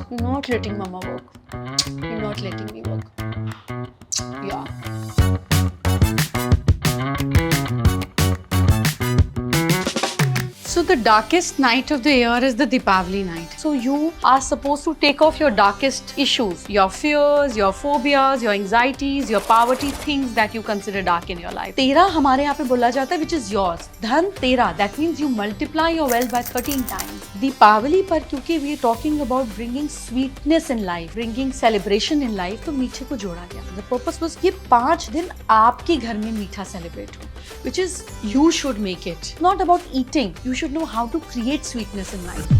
You're not letting mama work. You're not letting me work. Yeah. So the darkest night of the year is the Deepavali night. So you are supposed to take off your darkest issues, your fears, your phobias, your anxieties, your poverty, things that you consider dark in your life. तेरा हमारे यहाँ पे बोला जाता है, which is yours. धन तेरा. That means you multiply your wealth by 13 times. Deepawali पर क्योंकि we are talking about bringing sweetness in life, bringing celebration in life, तो मीठे को जोड़ा गया. The purpose was ये 5 दिन आपके घर में मीठा celebrate हो, which is you should make it. Not about eating. You should know how to create sweetness in life.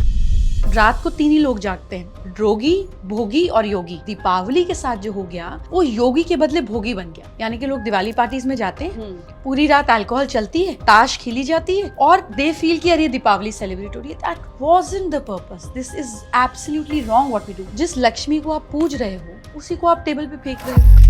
रात को 3 ही लोग जागते हैं, रोगी, भोगी और योगी. दीपावली के साथ जो हो गया वो योगी के बदले भोगी बन गया. यानी कि लोग दिवाली पार्टीज में जाते हैं, पूरी रात अल्कोहल चलती है, ताश खेली जाती है और दे फील कि अरे दीपावली सेलिब्रेट हो रही है. That wasn't the purpose. This is absolutely wrong what we do. जिस लक्ष्मी को आप पूज रहे हो उसी को आप टेबल पे फेंक रहे हो.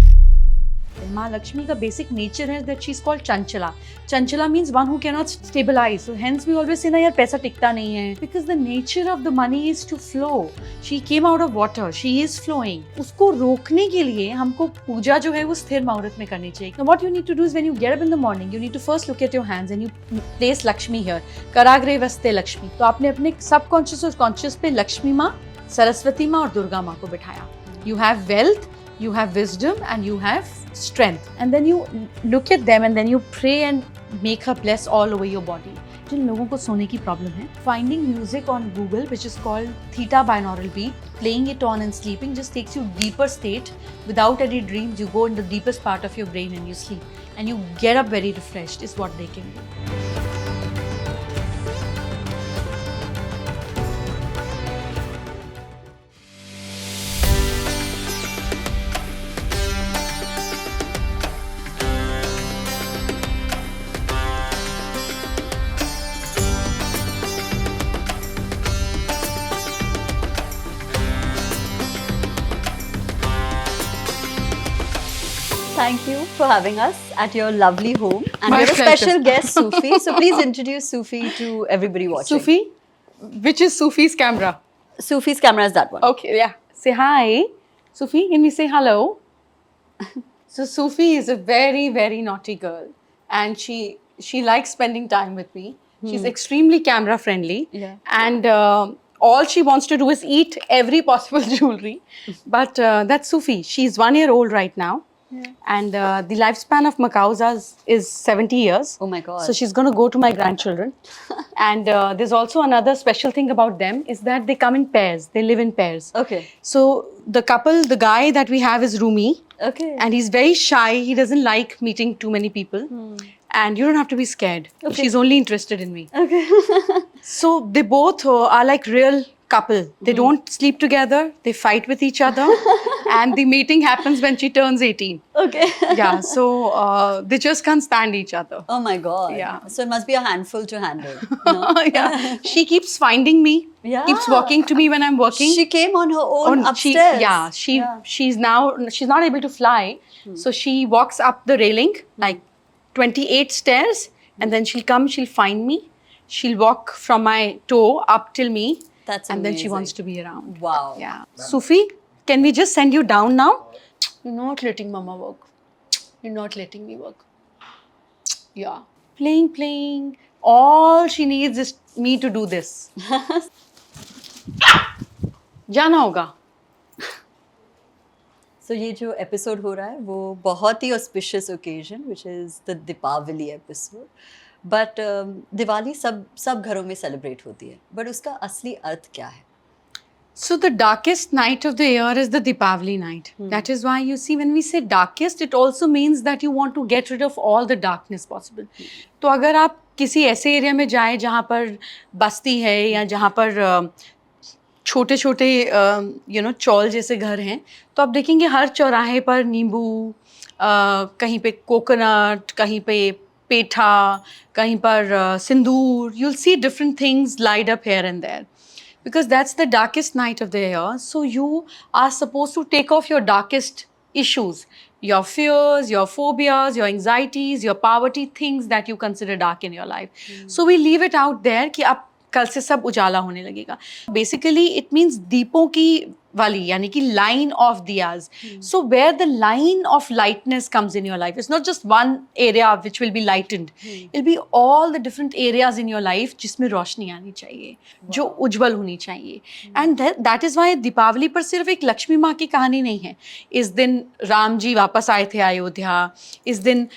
माँ लक्ष्मी का बेसिक नेचर है that she is called Chanchala. Chanchala means one who can not stabilize. So hence we always say ना यार पैसा टिकता नहीं है, because the nature of the money is to flow. She came out of water, she is flowing. उसको रोकने के लिए हमको पूजा जो है वो स्थिर मुहूर्त में करनी चाहिए. What you need to do is when you get up in the morning you need to first look at your hands and you place Lakshmi here. कराग्रे वस्ते लक्ष्मी. तो आपने अपने सबकॉन्शियस और कॉन्शियस पे लक्ष्मी माँ, सरस्वती माँ और दुर्गा माँ को बिठाया. You have wealth, you have wisdom and you have strength, and then you look at them and then you pray and make her bless all over your body. जिन लोगों को सोने की प्रॉब्लम है, finding music on Google which is called theta binaural beat, playing it on and sleeping just takes you deeper state. Without any dreams you go in the deepest part of your brain and you sleep and you get up very refreshed is what they can do. Thank you for having us at your lovely home. And My we have a pleasure. special guest, Sufi. So please introduce Sufi to everybody watching. Sufi, which is Sufi's camera? Sufi's camera is that one. Okay, yeah. Say hi. Sufi, can we say hello? So Sufi is a very, very naughty girl. And she likes spending time with me. She's extremely camera friendly. Yeah. And all she wants to do is eat every possible jewelry. But that's Sufi. She's 1 year old right now. Yeah. And the lifespan of macaws is 70 years. Oh my God. So she's going to go to my grandchildren. And there's also another special thing about them is that they come in pairs. They live in pairs. Okay. So the couple, the guy that we have is Rumi. Okay. And he's very shy. He doesn't like meeting too many people. And you don't have to be scared. Okay. She's only interested in me. Okay. So they both are like real couple. They don't sleep together. They fight with each other. And the meeting happens when she turns 18. Okay. Yeah, so they just can't stand each other. Oh my God. Yeah. So it must be a handful to handle. No? Yeah, she keeps finding me. Yeah. Keeps walking to me when I'm working. She came on her own She, upstairs. yeah, she's not able to fly, so she walks up the railing like 28 stairs, and then she'll find me. She'll walk from my toe up till me. That's and then she amazing. wants to be around. Wow. Yeah. Sufi, can we just send you down now? You're not letting mama work. You're not letting me work. Yeah. Playing. All she needs is me to do this. जाना होगा. So ये जो episode हो रहा है वो बहुत ही auspicious occasion which is the Deepavali episode. But Diwali सब घरों में सेलिब्रेट होती है, बट उसका असली अर्थ क्या है? So the darkest night of the year is the Deepavali night. That is why you see when we say darkest, it also means that you want to get rid of all the darkness possible. तो अगर आप किसी ऐसे area में जाएं जहाँ पर बस्ती है या जहाँ पर छोटे छोटे चौल जैसे घर हैं, तो आप देखेंगे हर चौराहे पर नींबू, कहीं पे कोकोनट, कहीं पे पेठा, कहीं पर सिंदूर. You'll see different things light up here and there. Because that's the darkest night of the year. So you are supposed to take off your darkest issues, your fears, your phobias, your anxieties, your poverty, things that you consider dark in your life. So we leave it out there कि अब कल से सब उजाला होने लगेगा. Basically, it means दीपों की wali yani ki line of diyas. So where the line of lightness comes in your life, it's not just one area which will be lightened, it'll be all the different areas in your life जिसमें रोशनी आनी चाहिए, जो उज्जवल होनी चाहिए. And that is why Deepawali पर सिर्फ एक लक्ष्मी माँ की कहानी नहीं है. इस दिन राम जी वापस आए थे अयोध्या, इस दिन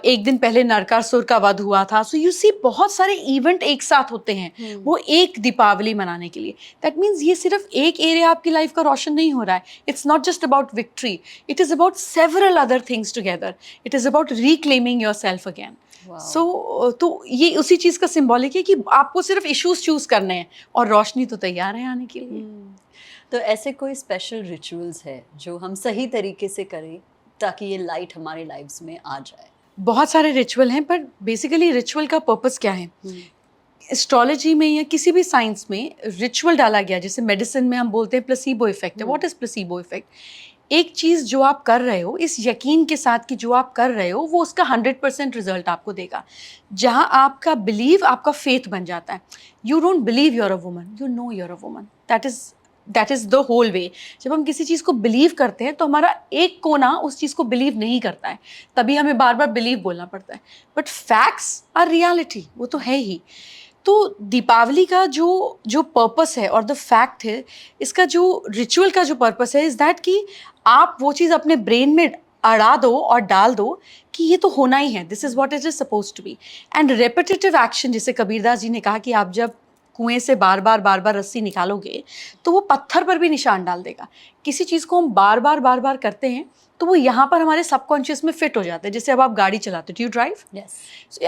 एक दिन पहले नरकासुर का वध हुआ था. सो यू सी बहुत सारे इवेंट एक साथ होते हैं वो एक दीपावली मनाने के लिए. दैट मीन्स ये सिर्फ एक एरिया आपकी लाइफ का रोशन नहीं हो रहा है. It's not just about victory, it is about several other things together. It is about reclaiming your self again. So तो ये उसी चीज का सिंबॉलिक है कि आपको सिर्फ इश्यूज चूज करने हैं और रोशनी तो तैयार है आने के लिए. तो ऐसे कोई स्पेशल रिचुअल्स है जो हम सही तरीके से करें ताकि ये लाइट हमारे लाइफ्स में आ जाए? बहुत सारे रिचुअल हैं, पर बेसिकली रिचुअल का पर्पस क्या है? एस्ट्रोलॉजी में या किसी भी साइंस में रिचुअल डाला गया, जैसे मेडिसिन में हम बोलते हैं प्लेसिबो इफेक्ट है. What is placebo effect? एक चीज़ जो आप कर रहे हो इस यकीन के साथ कि जो आप कर रहे हो वो उसका 100% रिजल्ट आपको देगा. जहाँ आपका बिलीव आपका फेथ बन जाता है. You don't believe you're a woman, you know you're a woman. That is the whole way. जब हम किसी चीज़ को बिलीव करते हैं तो हमारा एक कोना उस चीज़ को बिलीव नहीं करता है, तभी हमें बार बार बिलीव बोलना पड़ता है. बट फैक्ट्स आर रियलिटी, वो तो है ही. तो दीपावली का जो पर्पस है और द फैक्ट है, इसका जो रिचुअल का जो पर्पस है इज़ दैट कि आप वो चीज़ अपने ब्रेन में अड़ा दो और डाल दो कि ये तो होना ही है, this is what it is suppose to be. And repetitive action, जैसे कबीरदास जी ने कहा कि आप जब कुएं से बार बार रस्सी निकालोगे तो वो पत्थर पर भी निशान डाल देगा. किसी चीज़ को हम बार बार करते हैं तो वो यहाँ पर हमारे सबकॉन्शियस में फिट हो जाता है. जैसे अब आप गाड़ी चलाते हो, डू यू ड्राइव? यस.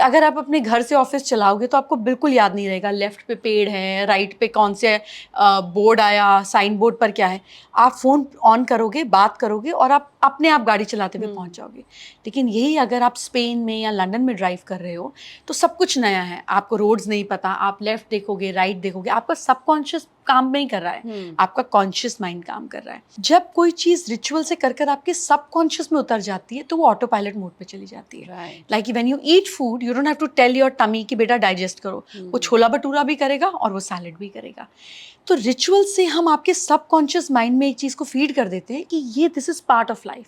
अगर आप अपने घर से ऑफिस चलाओगे तो आपको बिल्कुल याद नहीं रहेगा लेफ्ट पे पेड़ है, राइट पे कौन से बोर्ड आया, साइन बोर्ड पर क्या है. आप फ़ोन ऑन करोगे, बात करोगे और आप अपने आप गाड़ी चलाते हुए पहुंच जाओगे. लेकिन यही अगर आप स्पेन में या लंदन में ड्राइव कर रहे हो तो सब कुछ नया है, आपको रोड्स नहीं पता, आप लेफ्ट देखोगे, राइट देखोगे, आपका सबकॉन्शियस काम नहीं कर रहा है, आपका कॉन्शियस माइंड काम कर रहा है. जब कोई चीज़ रिचुअल से कर आपके सबकॉन्शियस में उतर जाती है तो वो ऑटो पायलट मोड पे चली जाती है. Like when you eat food you don't have to tell your tummy कि बेटा डाइजेस्ट करो. वो छोला भटूरा भी करेगा और वो सैलेड भी करेगा. तो रिचुअल से हम आपके सबकॉन्शियस माइंड में एक चीज़ को फीड कर देते हैं कि ये this is part of life.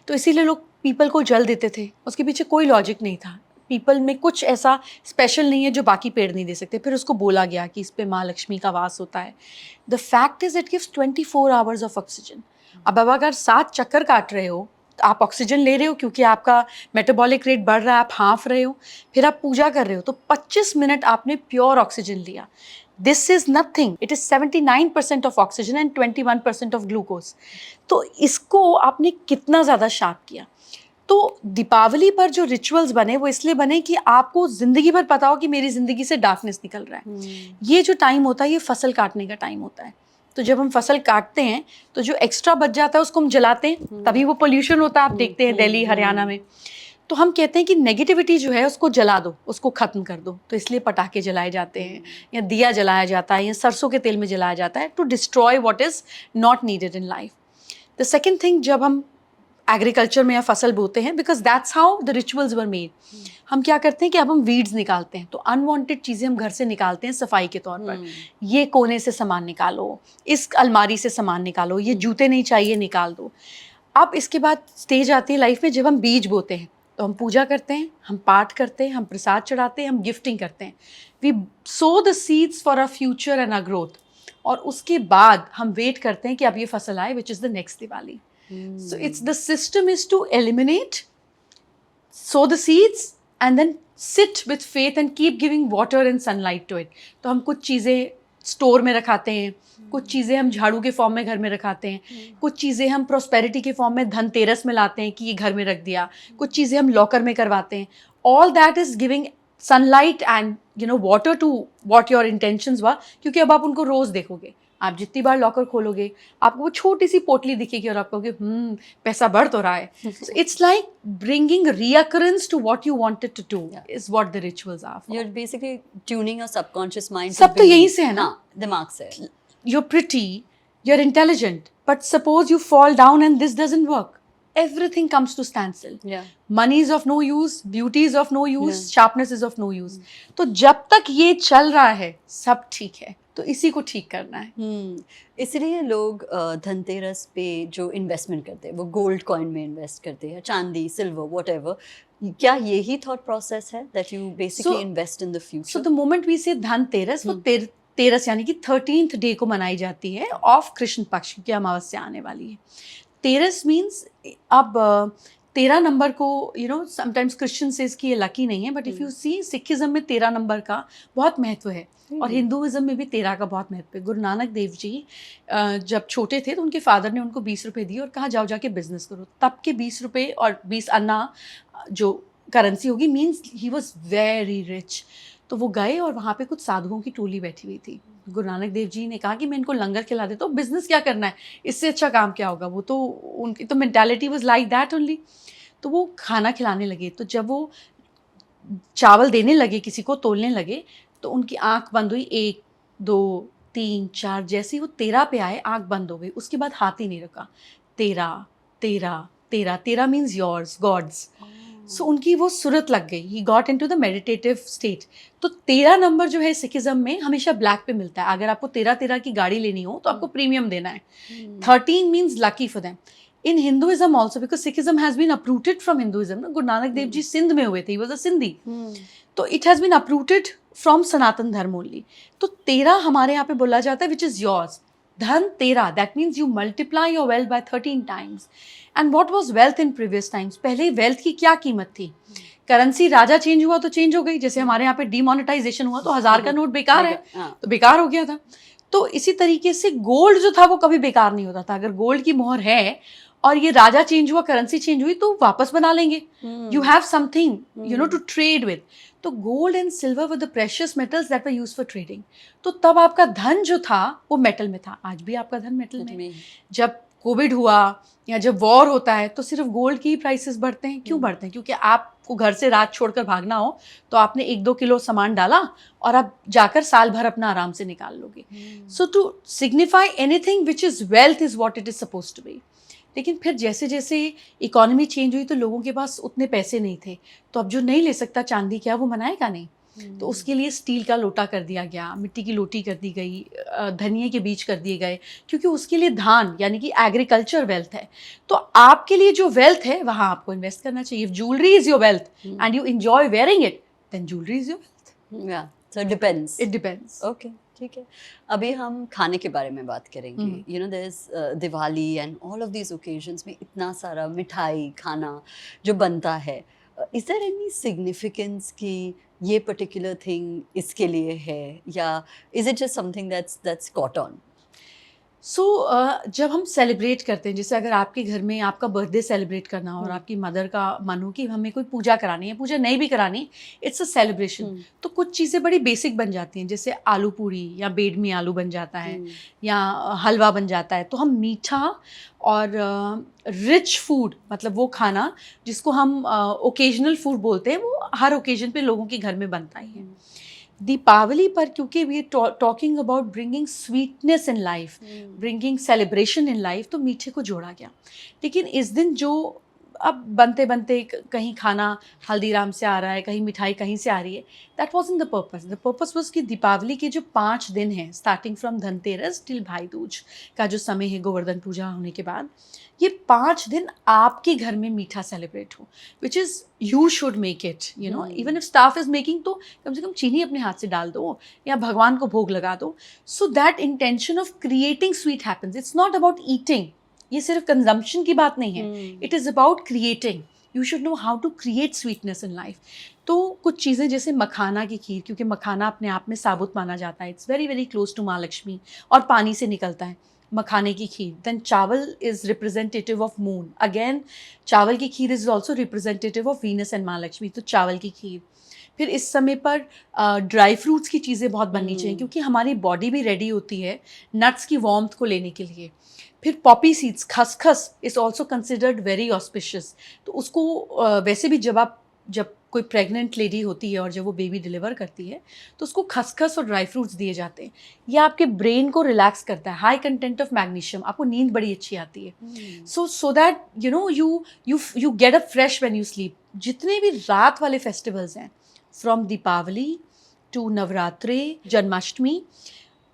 तो इसीलिए लोग पीपल को जल देते थे, उसके पीछे कोई लॉजिक नहीं था. पीपल में कुछ ऐसा स्पेशल नहीं है जो बाकी पेड़ नहीं दे सकते. फिर उसको बोला गया कि इस पे माँ लक्ष्मी का वास होता है. The fact is it gives 24 hours of oxygen. अब अगर 7 चक्कर काट रहे हो तो आप ऑक्सीजन ले रहे हो क्योंकि आपका मेटाबॉलिक रेट बढ़ रहा है, आप हाँफ रहे हो, फिर आप पूजा कर रहे हो तो 25 मिनट आपने प्योर ऑक्सीजन लिया. This is nothing, it is 79% of oxygen and 21% of glucose. तो इसको आपने कितना ज़्यादा शार्प किया. तो दीपावली पर जो रिचुअल्स बने वो इसलिए बने कि आपको जिंदगी भर पता हो कि मेरी जिंदगी से डार्कनेस निकल रहा है. ये जो टाइम होता है ये फसल काटने का टाइम होता है. तो जब हम फसल काटते हैं तो जो एक्स्ट्रा बच जाता है उसको हम जलाते हैं, तभी वो पोल्यूशन होता है. आप देखते हैं दिल्ली हरियाणा में. तो हम कहते हैं कि नेगेटिविटी जो है उसको जला दो, उसको ख़त्म कर दो. तो इसलिए पटाखे जलाए जाते हैं या दिया जलाया जाता है या सरसों के तेल में जलाया जाता है to destroy what is not needed in life. The second thing, जब हम एग्रीकल्चर में या फसल बोते हैं, because that's how the rituals were made, हम क्या करते हैं कि अब हम वीड्स निकालते हैं. तो अनवांटेड चीज़ें हम घर से निकालते हैं सफाई के तौर पर. ये कोने से सामान निकालो, इस अलमारी से सामान निकालो, ये जूते नहीं चाहिए निकाल दो. अब इसके बाद स्टेज आती है लाइफ में जब हम बीज बोते हैं. तो हम पूजा करते हैं, हम पाठ करते हैं, हम प्रसाद चढ़ाते हैं, हम गिफ्टिंग करते हैं. We sow the seeds for a future and a growth. और उसके बाद हम वेट करते हैं कि अब ये फसल आए, विच is the next Diwali. So it's the system is to eliminate, sow the seeds and then sit with faith and keep giving water and sunlight to it. तो हम कुछ चीज़ें स्टोर में रखाते हैं, कुछ चीज़ें हम झाड़ू के फॉर्म में घर में रखाते हैं, कुछ चीज़ें हम प्रॉस्पेरिटी के फॉर्म में धनतेरस में लाते हैं कि ये घर में रख दिया, कुछ चीज़ें हम लॉकर में करवाते हैं. All that is giving sunlight and water to what your intentions were. क्योंकि अब आप उनको रोज़ देखोगे, आप जितनी बार लॉकर खोलोगे आपको वो छोटी सी पोटली दिखेगी और आप कहोगे पैसा बढ़ तो रहा है. It's like bringing recurrence to what you wanted to do is what the rituals are. You are basically tuning your subconscious mind. सब तो यहीं से है ना, दिमाग से. You are pretty, you are intelligent, but suppose you fall down and this doesn't work, everything comes to standstill. Money is of no use, beauty is of no use, sharpness is of no use. तो जब तक ये चल रहा है सब ठीक है. तो इसी को ठीक करना है। इसलिए लोग धनतेरस पे जो इन्वेस्टमेंट करते हैं वो गोल्ड कॉइन में इन्वेस्ट करते हैं, चांदी, सिल्वर, व्हाटएवर। क्या यही थॉट प्रोसेस है that you basically invest in the sow future? The moment we say Dhanteras, वो तेरस यानी कि 13th डे को मनाई जाती है ऑफ कृष्ण पक्ष की अमावस्या आने वाली है। तेरस मीन्स अब 13 नंबर को समटाइम्स क्रिश्चियन सेज कि ये लकी नहीं है, but if you see Sikhism में 13 नंबर का बहुत महत्व है और हिंदुइज्म में भी 13 का बहुत महत्व है। गुरु नानक देव जी जब छोटे थे तो उनके फादर ने उनको 20 रुपए दिए और कहा जाओ जाके बिजनेस करो। तब के 20 रुपए और 20 अन्ना जो करेंसी होगी means he was very rich. तो वो गए और वहाँ पे कुछ साधुओं की टोली बैठी हुई थी। गुरु नानक देव जी ने कहा कि मैं इनको लंगर खिला देता हूँ, बिजनेस क्या करना है, इससे अच्छा काम क्या होगा। वो तो उनकी तो mentality was like that only. तो वो खाना खिलाने लगे, तो जब वो चावल देने लगे, किसी को तोलने लगे, तो उनकी आंख बंद हुई। 1 2 3 4 जैसे ही वो 13 पे आए आंख बंद हो गई। उसके बाद हाथ ही नहीं रुका। 13 13 13 13 मीन्स योर्स गॉड्स। सो उनकी वो सूरत लग गई। He got into the meditative state. तो 13 नंबर जो है सिखिज्म में हमेशा ब्लैक पे मिलता है। अगर आपको 13 की गाड़ी लेनी हो तो आपको प्रीमियम देना है। 13 means lucky for them. In Hinduism also, because Sikhism has been uprooted from Hinduism. Guru Nanak Dev जी सिंध में हुए थे, ही वॉज अ सिंधी। तो it has been uprooted from Sanatan Dharma only. तो 13 हमारे यहाँ पे बोला जाता है विच इज योर्स। धन 13, that means you multiply your wealth by 13 times. And what was wealth in previous times? पहले वेल्थ की क्या कीमत थी? करेंसी राजा चेंज हुआ तो चेंज हो गई। जैसे हमारे यहाँ पे डिमोनेटाइजेशन हुआ तो 1000 का नोट बेकार है, तो बेकार हो गया था। तो इसी तरीके से गोल्ड जो था वो कभी बेकार नहीं होता था। अगर गोल्ड की मोहर है और ये राजा चेंज हुआ, करेंसी चेंज हुई, तो वापस बना लेंगे। You have something to trade with. तो gold and silver were the precious metals that were used for trading. तो तब आपका धन जो था वो मेटल में था। आज भी आपका धन मेटल में। जब कोविड हुआ या जब वॉर होता है तो सिर्फ गोल्ड की ही प्राइसेस बढ़ते हैं। क्यों बढ़ते हैं? क्योंकि आपको घर से रात छोड़कर भागना हो तो आपने 1-2 किलो सामान डाला और आप जाकर साल भर अपना आराम से निकाल लोगे। So to signify anything which is wealth is what it is suppose to be. लेकिन फिर जैसे जैसे इकोनॉमी चेंज हुई तो लोगों के पास उतने पैसे नहीं थे। तो अब जो नहीं ले सकता चांदी, क्या वो मनाएगा नहीं? तो उसके लिए स्टील का लोटा कर दिया गया, मिट्टी की लोटी कर दी गई, धनिये के बीज कर दिए गए, क्योंकि उसके लिए धान यानी कि एग्रीकल्चर वेल्थ है। तो आपके लिए जो वेल्थ है वहाँ आपको इन्वेस्ट करना चाहिए। If jewellery is your wealth and you enjoy wearing it, then jewellery is your wealth. या so it depends. It depends. Okay, ठीक है। अभी हम खाने के बारे में बात करेंगे। You know there is Diwali and all of these occasions में इतना सारा मिठाई खाना जो बनता है। इज देयर एनी सिग्निफिकेंस कि ये पर्टिकुलर थिंग इसके लिए है, या is it just something that's caught on? So जब हम सेलिब्रेट करते हैं, जैसे अगर आपके घर में आपका बर्थडे सेलिब्रेट करना हो और आपकी मदर का मन हो कि हमें कोई पूजा करानी है, पूजा नहीं भी करानी, इट्स अ सेलिब्रेशन, तो कुछ चीज़ें बड़ी बेसिक बन जाती हैं। जैसे आलू पूरी या बेडमी आलू बन जाता है या हलवा बन जाता है। तो हम मीठा और रिच फूड, मतलब वो खाना जिसको हम ओकेजनल फूड बोलते हैं, वो हर ओकेजन पे लोगों के घर में बनता ही है। दीपावली पर क्योंकि we talking about bringing sweetness in life, bringing celebration in life, तो मीठे को जोड़ा गया। लेकिन इस दिन जो अब बनते बनते कहीं खाना हल्दीराम से आ रहा है, कहीं मिठाई कहीं से आ रही है, that wasn't the purpose. The purpose was कि दीपावली के जो 5 दिन हैं, स्टार्टिंग फ्रॉम धनतेरस टिल भाई दूज का जो समय है गोवर्धन पूजा होने के बाद, ये 5 दिन आपके घर में मीठा सेलिब्रेट हो, which is you should make it, you know, even if staff is making, तो कम से कम चीनी अपने हाथ से डाल दो या भगवान को भोग लगा दो। So that intention of creating sweet happens. It's not about eating, ये सिर्फ कंजम्पशन की बात नहीं है, it is about creating. You should know how to create sweetness in life. तो कुछ चीज़ें जैसे मखाना की खीर, क्योंकि मखाना अपने आप में साबुत माना जाता है, it's very very close to माँ लक्ष्मी और पानी से निकलता है, मखाने की खीर। Then chawal is representative of moon, again चावल की खीर is also representative of Venus and माँ लक्ष्मी, तो चावल की खीर। फिर इस समय पर ड्राई फ्रूट्स की चीज़ें बहुत बननी चाहिए, क्योंकि हमारी बॉडी भी रेडी होती है नट्स की वार्मथ को लेने के लिए। फिर पॉपी सीड्स, खसखस is also considered very auspicious. तो उसको वैसे भी जब कोई प्रेग्नेंट लेडी होती है और जब वो बेबी डिलीवर करती है तो उसको खसखस और ड्राई फ्रूट्स दिए जाते हैं। ये आपके ब्रेन को रिलैक्स करता है, हाई कंटेंट ऑफ मैग्नीशियम, आपको नींद बड़ी अच्छी आती है। So that you know you get up fresh when you sleep. जितने भी रात वाले फेस्टिवल्स हैं, from Deepavali to Navratri, Janmashtami,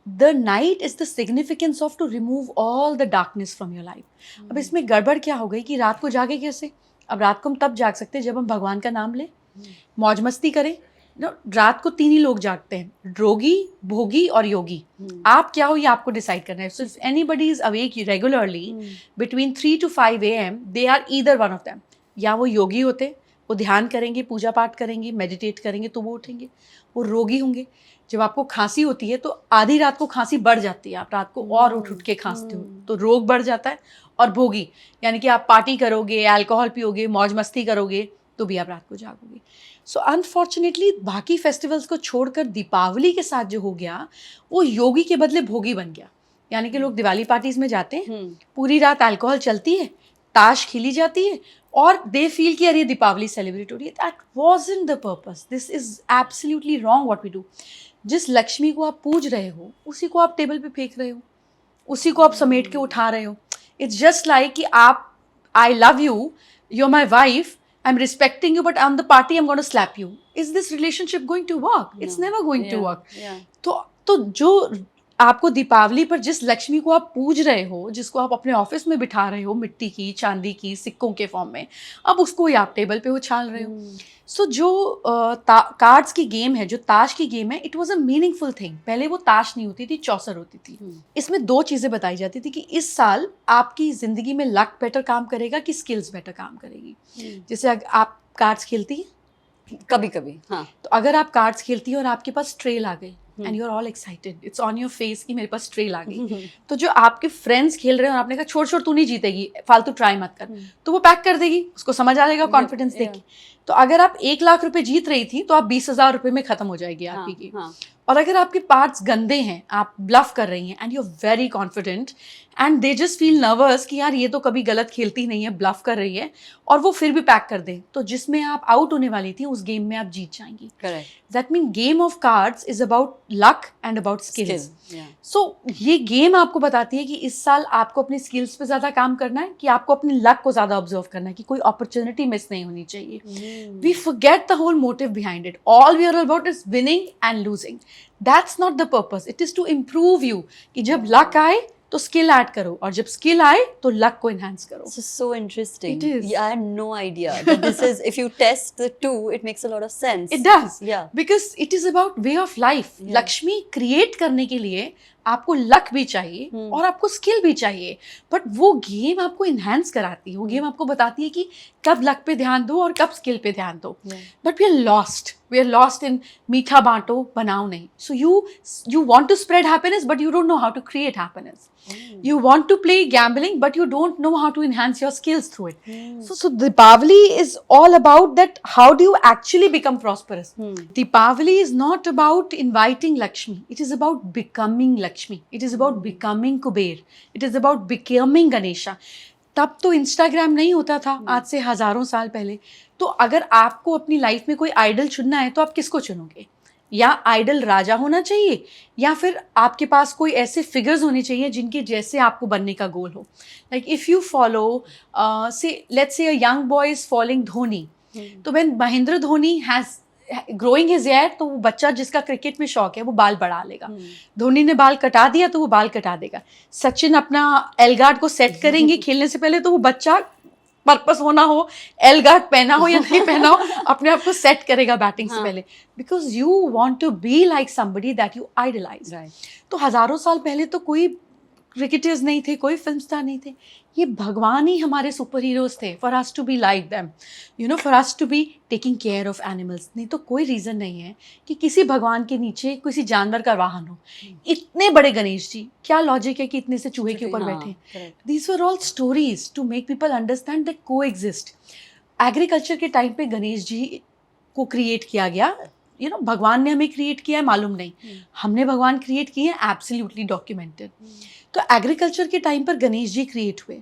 the night is the significance of to remove all the darkness from your life. अब इसमें गड़बड़ क्या हो गई कि रात को जागे कैसे? अब रात को हम तब जाग सकते हैं जब हम भगवान का नाम लें, मौज मस्ती करें। रात को 3 ही लोग जागते हैं, रोगी, भोगी और योगी। आप क्या हो ये आपको डिसाइड करना है। So if anybody is awake regularly between 3 to 5 AM, they are either one of them. या वो योगी होते, वो ध्यान करेंगे, पूजा पाठ करेंगे, मेडिटेट करेंगे तो वो उठेंगे। वो रोगी होंगे, जब आपको खांसी होती है तो आधी रात को खांसी बढ़ जाती है, आप रात को और उठ के खांसते हो तो रोग बढ़ जाता है। और भोगी यानी कि आप पार्टी करोगे, अल्कोहल पियोगे, मौज मस्ती करोगे तो भी आप रात को जागोगे। सो अनफॉर्चुनेटली बाकी फेस्टिवल्स को छोड़कर दीपावली के साथ जो हो गया वो योगी के बदले भोगी बन गया। यानी कि लोग दिवाली पार्टीज में जाते हैं, पूरी रात अल्कोहल चलती है, ताश खेली जाती है और दे फील कि अरे दीपावली सेलिब्रेट हो रही है। That wasn't the purpose. This is absolutely wrong what we do. जिस लक्ष्मी को आप पूज रहे हो उसी को आप टेबल पे फेंक रहे हो, उसी को आप समेट के उठा रहे हो। इट्स जस्ट लाइक कि आप, I love you, you are my wife, I'm respecting you, but on the party I'm going to slap you. Is this relationship going to work? It's never going to work. तो जो आपको दीपावली पर जिस लक्ष्मी को आप पूज रहे हो, जिसको आप अपने ऑफिस में बिठा रहे हो, मिट्टी की, चांदी की, सिक्कों के फॉर्म में, अब उसको ही आप टेबल पे उछाल रहे हो। सो जो कार्ड्स की गेम है, जो ताश की गेम है, it was a meaningful thing. पहले वो ताश नहीं होती थी, चौसर होती थी। इसमें 2 चीजें बताई जाती थी कि इस साल आपकी जिंदगी में लक बेटर काम करेगा कि स्किल्स बेटर काम करेगी। जैसे आप कार्ड्स खेलती है कभी कभी, हाँ, तो अगर आप कार्ड्स खेलती है और आपके पास ट्रेल आ गई and you are all excited, it's on your face कि मेरे पास ट्रेल आ गई, तो जो आपके फ्रेंड्स खेल रहे हैं और आपने कहा छोड़ छोड़ तू नहीं जीतेगी, फालतू ट्राई मत कर, तो वो पैक कर देगी, उसको समझ आ जाएगा कॉन्फिडेंस देख के। तो अगर आप 1 लाख रुपए जीत रही थी तो आप 20,000 रुपए में खत्म हो जाएगी आपकी गेम। और अगर आपके पार्ट्स गंदे हैं, आप ब्लफ कर रही हैं and you are very confident and they just feel nervous कि यार ये तो कभी गलत खेलती नहीं है, ब्लफ कर रही है, और वो फिर भी पैक कर दें, तो जिसमें आप आउट होने वाली थी उस गेम में आप जीत जाएंगी। Correct. That mean game of cards is about luck and about skills. So ये गेम आपको बताती है कि इस साल आपको अपनी स्किल्स पे ज्यादा काम करना है कि आपको अपनी लक को ज्यादा ऑब्जर्व करना है कि कोई अपॉर्चुनिटी मिस नहीं होनी चाहिए। We forget the whole motive behind it. All we are about is winning and losing. That's not the purpose. It is to improve you. कि जब luck आए तो skill add करो, और जब skill आए तो luck को enhance करो. This is so interesting. It is. Yeah, I had no idea that this is, if you test the two, it makes a lot of sense. It does. Yeah. Because it is about way of life. Yeah. Lakshmi create करने के लिए आपको luck भी चाहिए और आपको skill भी चाहिए, बट वो गेम आपको इन्हांस कराती है। वो गेम आपको बताती है कि कब लक पे ध्यान दो और कब स्किल पे ध्यान दो। But we are lost in मीठा बांटो बनाओ नहीं। So you want to spread happiness but you don't know how to create happiness. You want to play gambling, but you don't know how to enhance your skills through it. So Deepavali is all about that. How do you actually become prosperous? Deepavali is not about inviting Lakshmi. It is about becoming Lakshmi. It is about becoming Kuber. It is about becoming Ganesha. तब तो Instagram नहीं होता था, आज से हजारों साल पहले। तो अगर आपको अपनी लाइफ में कोई आइडल चुनना है तो आप किसको चुनोगे? या आइडल राजा होना चाहिए, या फिर आपके पास कोई ऐसे फिगर्स होने चाहिए जिनके जैसे आपको बनने का गोल हो। Like if you follow say let's say a young boy is following Dhoni, तो when Mahendra Dhoni has growing his hair, तो वो बच्चा जिसका क्रिकेट में शौक है वो बाल बढ़ा लेगा। धोनी ने बाल कटा दिया तो वो बाल कटा देगा। सचिन अपना एलगार्ड को सेट करेंगे खेलने से पहले, तो वो बच्चा पर्पस होना हो, एलगार्ड पहना हो या नहीं पहना हो, अपने आप को सेट करेगा बैटिंग से पहले, because you want to be like somebody that you idolize. तो हजारों साल पहले तो कोई क्रिकेटर्स नहीं थे, कोई फिल्म स्टार नहीं थे, ये भगवान ही हमारे सुपर हीरोज थे, for us to be like them, you know, for us to be taking care of animals. नहीं तो कोई रीज़न नहीं है कि किसी भगवान के नीचे किसी जानवर का वाहन हो। इतने बड़े गणेश जी, क्या लॉजिक है कि इतने से चूहे के ऊपर बैठे? These were all stories to make people understand that coexist. Agriculture के टाइम पे गणेश जी को क्रिएट किया गया, यू नो, भगवान ने हमें क्रिएट किया है मालूम नहीं, हमने भगवान क्रिएट किए हैं, एब्सोल्युटली डॉक्यूमेंटेड। तो एग्रीकल्चर के टाइम पर गणेश जी क्रिएट हुए,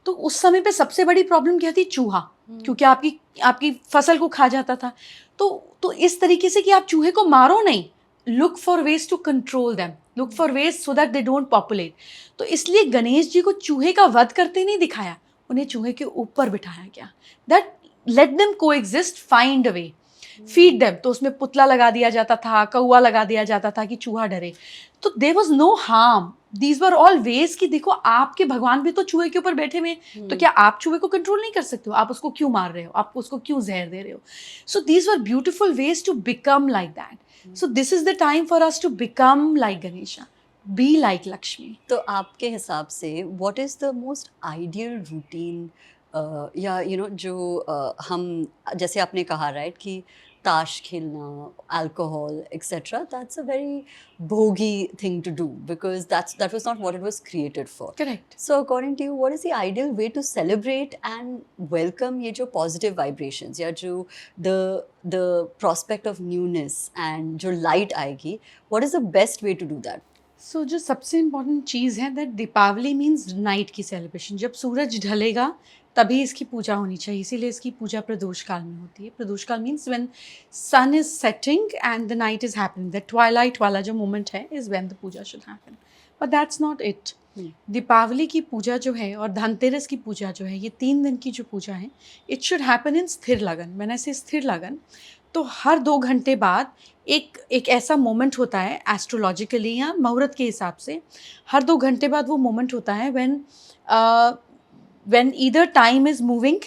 तो उस समय पे सबसे बड़ी प्रॉब्लम क्या थी? चूहा, क्योंकि आपकी फसल को खा जाता था। तो इस तरीके से कि आप चूहे को मारो नहीं, look for ways to control them, look for ways so that they don't populate. तो इसलिए गणेश जी को चूहे का वध करते नहीं दिखाया, उन्हें चूहे के ऊपर बिठाया गया, दैट लेट देम को exist, find a way, feed them. तो उसमें पुतला लगा दिया जाता था, कौआ लगा दिया जाता था कि चूहा डरे। तो there was no harm, these were all ways कि देखो आपके भगवान भी तो चूहे के ऊपर बैठे हुए हैं, तो क्या आप चूहे को कंट्रोल नहीं कर सकते हो? आप उसको क्यों मार रहे हो? आप उसको क्यों जहर दे रहे हो? So these were beautiful ways to become like that. So this is the time for us to become like Ganesha, be like Lakshmi. तो आपके हिसाब से what is the most ideal routine, या जो हम, जैसे आपने कहा राइट कि ताश खेलना, alcohol etcetera, that's a very भोगी thing to do because that was not what it was created for. Correct. So according to you, what is the ideal way to celebrate and welcome ये जो positive vibrations या जो the prospect of newness and जो light आएगी, what is the best way to do that? सो जो सबसे important चीज़ है that Deepawali means night की सेलिब्रेशन. जब सूरज ढलेगा तभी इसकी पूजा होनी चाहिए, इसीलिए इसकी पूजा प्रदोष काल में होती है. प्रदोष काल means when sun is setting and the night is happening, the twilight वाला जो मोमेंट है is when the puja should happen. But that's not it. Deepavali की पूजा जो है और धनतेरस की पूजा जो है, ये 3 दिन की जो पूजा है, इट शुड हैपन इन स्थिर लगन. मैंने ऐसे स्थिर लगन तो हर 2 घंटे बाद एक ऐसा मोमेंट होता है एस्ट्रोलॉजिकली या मुहूर्त के हिसाब से, हर 2 घंटे बाद वो मोमेंट होता है when either time is moving,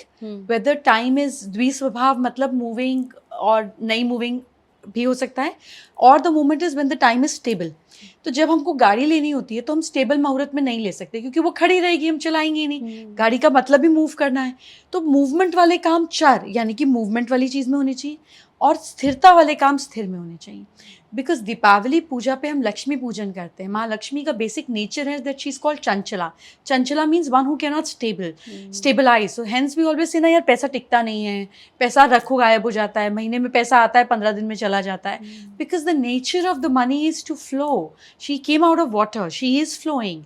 whether time is द्विस्वभाव मतलब moving और नहीं moving भी हो सकता है, और the moment is when the time is stable. तो जब हमको गाड़ी लेनी होती है तो हम स्टेबल मुहूर्त में नहीं ले सकते क्योंकि वो खड़ी रहेगी, हम चलाएंगे ही नहीं. गाड़ी का मतलब भी मूव करना है. तो मूवमेंट वाले काम चर यानी कि मूवमेंट वाली चीज़ में होनी चाहिए और स्थिरता वाले काम स्थिर में होने चाहिए. बिकॉज दीपावली पूजा पे हम लक्ष्मी पूजन करते हैं. माँ लक्ष्मी का बेसिक नेचर है that she is called Chanchala. Chanchala means one who can not stabilize. So hence we always say ना यार पैसा टिकता नहीं है, पैसा रखो गायब हो जाता है, महीने में पैसा आता है 15 दिन में चला जाता है. Because the nature of the money is to flow. She came out of water, she is flowing.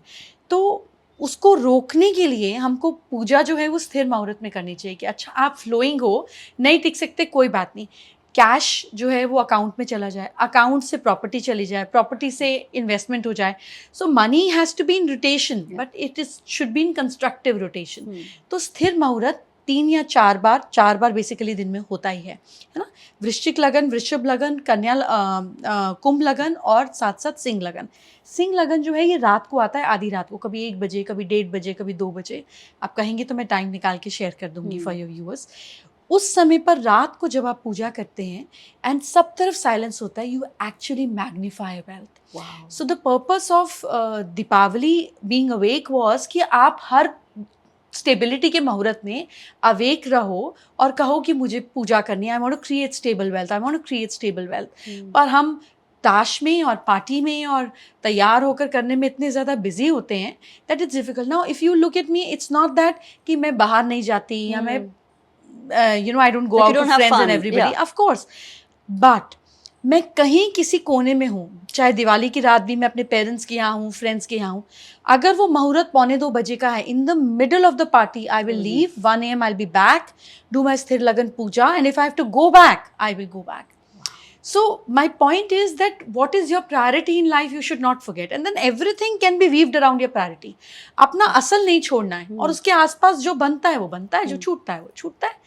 तो उसको रोकने के लिए हमको पूजा जो है वो स्थिर मुहूर्त में करनी चाहिए कि अच्छा आप फ्लोइंग हो, नहीं टिक सकते कोई बात नहीं, कैश जो है वो अकाउंट में चला जाए, अकाउंट से प्रॉपर्टी चली जाए, प्रॉपर्टी से इन्वेस्टमेंट हो जाए. So money has to be in rotation but it is should be in constructive rotation. तो स्थिर मुहूर्त 3 या 4 बार बेसिकली दिन में होता ही है ना. वृश्चिक लगन, वृषभ लगन, कन्या कुंभ लगन और साथ साथ सिंह लगन. सिंह लगन जो है ये रात को आता है, आधी रात को, कभी 1 बजे, कभी 1:30 बजे, कभी 2 बजे. आप कहेंगे तो मैं टाइम निकाल के शेयर कर दूंगी फॉर योर व्यूअर्स. उस समय पर रात को जब आप पूजा करते हैं एंड सब तरफ साइलेंस होता है, you actually magnify wealth. So the purpose of Deepavali being awake was कि आप हर स्टेबिलिटी के मुहूर्त में अवेक रहो और कहो कि मुझे पूजा करनी है, I want to create stable wealth, I want to create stable wealth. पर हम ताश में और पार्टी में और तैयार होकर करने में इतने ज़्यादा बिजी होते हैं that it's difficult. Now if you look at me, it's not that कि मैं बाहर नहीं जाती या मैं I don't go out with friends and everybody, of course. But मैं कहीं किसी कोने में हूँ, चाहे दिवाली की रात भी मैं अपने पेरेंट्स के यहाँ हूँ, फ्रेंड्स के यहाँ हूँ, अगर वो मुहूर्त 1:45 बजे का है, in the middle of the party I will leave, 1 AM I will be back, do my स्थिर लगन पूजा, and if I have to go back I will go back. So my point is that what is your priority in life you should not forget, and then everything can be weaved around your priority. अपना असल नहीं छोड़ना है और उसके आसपास जो बनता है वो बनता है, जो छूटता है वो छूटता है.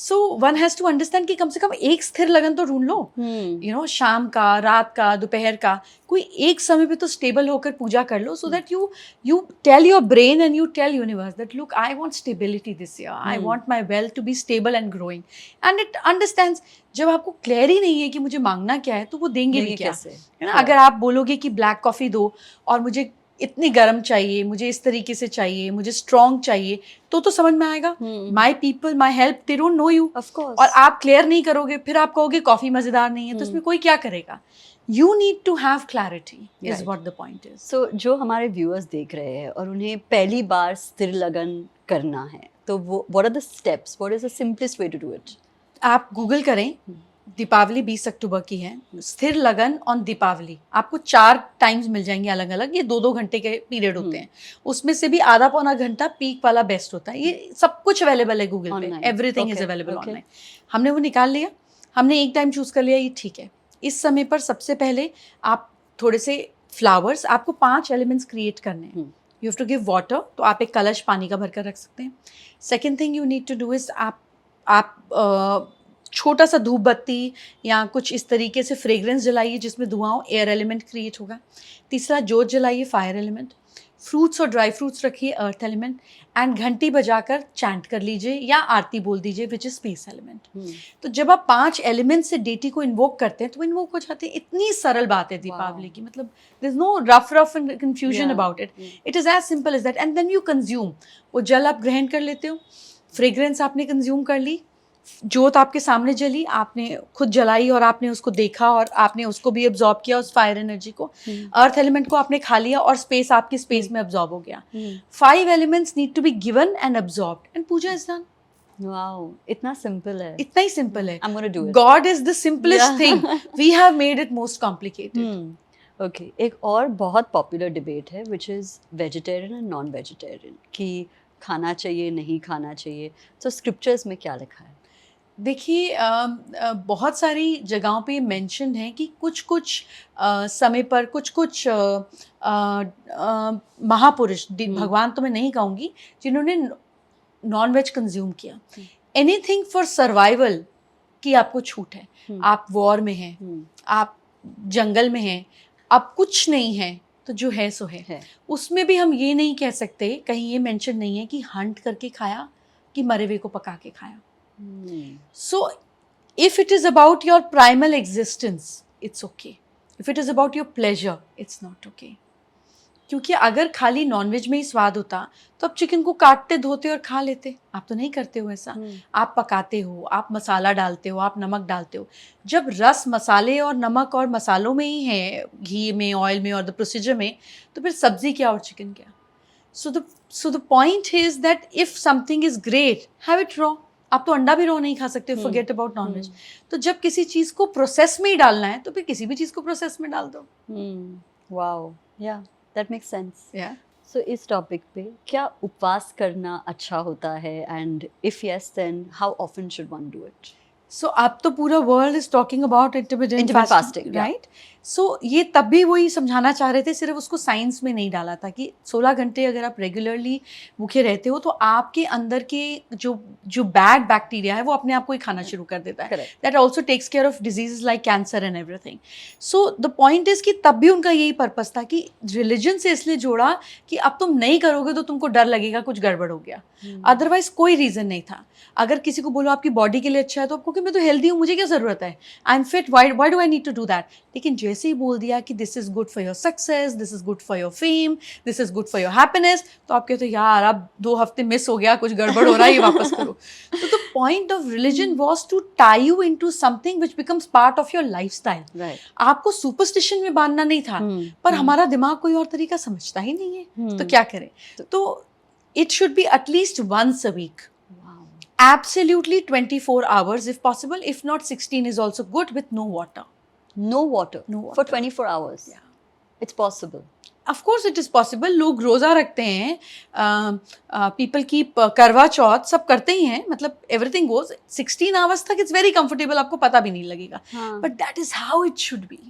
So one has to understand कि कम से कम एक स्थिर लगन तो ढूंढ लो. शाम का, रात का, दोपहर का, कोई एक समय पे तो स्टेबल होकर पूजा कर लो, so that you tell your brain and you tell universe that look, I want stability this year, I want my wealth to be stable and growing, and it understands. जब आपको क्लियर ही नहीं है कि मुझे मांगना क्या है तो वो देंगे भी क्या, है ना. अगर आप बोलोगे कि ब्लैक कॉफ़ी दो और मुझे इतनी गर्म चाहिए, मुझे इस तरीके से चाहिए, मुझे स्ट्रॉन्ग चाहिए, तो समझ में आएगा. My people, my help, they don't know you, और आप क्लियर नहीं करोगे, फिर आप कहोगे कॉफ़ी मज़ेदार नहीं है, तो इसमें कोई क्या करेगा. You need to have clarity is what the point is. So जो हमारे व्यूअर्स देख रहे हैं और उन्हें पहली बार स्थिर लगन करना है, तो वो what are the steps, what is the simplest way to do it? आप गूगल करें, दीपावली 20 अक्टूबर की है, स्थिर लगन ऑन दीपावली, आपको 4 टाइम्स मिल जाएंगे अलग अलग. ये 2-2 घंटे के पीरियड होते हैं, उसमें से भी आधा पौना घंटा पीक वाला बेस्ट होता है. ये सब कुछ अवेलेबल है गूगल पे, एवरीथिंग इज अवेलेबल ऑनलाइन. हमने वो निकाल लिया, हमने एक टाइम चूज कर लिया, ये ठीक है. इस समय पर सबसे पहले आप थोड़े से फ्लावर्स, आपको 5 एलिमेंट्स क्रिएट करने हैं. You have to give water, तो आप एक कलश पानी का भरकर रख सकते हैं. Second thing you need to do is आप छोटा सा धूप बत्ती या कुछ इस तरीके से फ्रेग्रेंस जलाइए जिसमें धुआं हो, एयर एलिमेंट क्रिएट होगा। तीसरा, जोत जलाइए, फायर एलिमेंट। फ्रूट्स और ड्राई फ्रूट्स रखिए, अर्थ एलिमेंट। एंड घंटी बजाकर चैंट कर लीजिए या आरती बोल दीजिए, विच इज स्पेस एलिमेंट। तो जब आप 5 एलिमेंट से डेटी को इन्वोक करते हैं तो इन्वोक हो जाते हैं। इतनी सरल बात है दीपावली की, मतलब there is no rough and confusion about it. It is as simple as that. And then you consume, वो जल आप ग्रहण कर लेते हो, फ्रेग्रेंस आपने कंज्यूम कर ली, जोत आपके सामने जली, आपने खुद जलाई और आपने उसको देखा और आपने उसको भी एब्जॉर्ब किया, उस फायर एनर्जी को। अर्थ एलिमेंट को आपने खा लिया और स्पेस आपकी स्पेस में एब्जॉर्ब हो गया। 5 elements need to be given and absorbed and puja is done. Wow, इतना सिंपल है। इतना ही सिंपल है। I'm gonna do it. God is the simplest thing. We have made it most complicated. Okay, एक और बहुत पॉपुलर डिबेट है which is vegetarian and non vegetarian, कि खाना चाहिए नहीं खाना चाहिए। तो स्क्रिप्चर्स में क्या लिखा है? देखिए, बहुत सारी जगहों पे मेंशन है कि कुछ कुछ समय पर कुछ महापुरुष, भगवान तो मैं नहीं कहूँगी, जिन्होंने नॉन वेज कंज्यूम किया। एनीथिंग फॉर सर्वाइवल की आपको छूट है। आप वॉर में हैं, आप जंगल में हैं, आप कुछ नहीं है, तो जो है सो है। उसमें भी हम ये नहीं कह सकते, कहीं ये मेंशन नहीं है कि हंट करके खाया कि मरे हुए को पका के खाया। So, if it is about your primal existence, it's okay. If it is about your pleasure, it's not okay. क्योंकि अगर खाली नॉनवेज में ही स्वाद होता तो आप चिकन को काटते, धोते और खा लेते। आप तो नहीं करते हो ऐसा। आप पकाते हो, आप मसाला डालते हो, आप नमक डालते हो। जब रस मसाले और नमक और मसालों में ही है, घी में, ऑयल में और द प्रोसीजर में, तो फिर सब्जी क्या और चिकन क्या? So the point is that if something is great, have it raw. आप तो अंडा भी रॉ नहीं खा सकते, फॉरगेट अबाउट नॉनवेज। तो जब किसी चीज को प्रोसेस में ही डालना है तो फिर किसी भी चीज को प्रोसेस में डाल दो। वाओ, या दैट मेक्स सेंस। या सो इस टॉपिक पे क्या उपवास करना अच्छा होता है, and if yes then how often should one do it? So अब तो पूरा world is talking about intermittent fasting, right? So ये तब भी वही समझाना चाह रहे थे, सिर्फ उसको साइंस में नहीं डाला था कि 16 घंटे अगर आप रेगुलरली भूखे रहते हो तो आपके अंदर के जो बैड बैक्टीरिया है वो अपने आप को ही खाना शुरू कर देता है। That also takes care of diseases like cancer and everything. So the point is कि तब भी उनका यही पर्पस था कि रिलीजन से इसलिए जोड़ा कि अब तुम नहीं करोगे तो तुमको डर लगेगा कुछ गड़बड़ हो गया। अदरवाइज कोई रीजन नहीं था। अगर किसी को बोलो आपकी बॉडी के लिए अच्छा है तो आपको कि मैं तो हेल्दी हूँ, मुझे क्या जरूरत है, I am fit, why do I need to do that. लेकिन जैसे ही बोल दिया कि this is good for your success, this is good for your fame, this is good for your happiness, तो आप कहते हो यार अब 2 हफ्ते मिस हो गया, कुछ गड़बड़ हो रहा है, ये वापस करो। तो the point of religion was to tie you into something which becomes part of your lifestyle. आपको सुपरस्टिशन में बांधना नहीं था, पर हमारा दिमाग कोई और तरीका समझता ही नहीं है, तो क्या करें? तो it should be at least once a week. Wow. Absolutely 24 hours if possible. If not, 16 is also good with no water. No water? No water. For 24 hours? Yeah. It's possible. Of course it is possible. लोग रोज़ा रखते हैं, people keep करवा चौथ, सब करते ही हैं, मतलब everything goes 16 hours तक it's very comfortable, आपको पता भी नहीं लगेगा। But that is how it should be.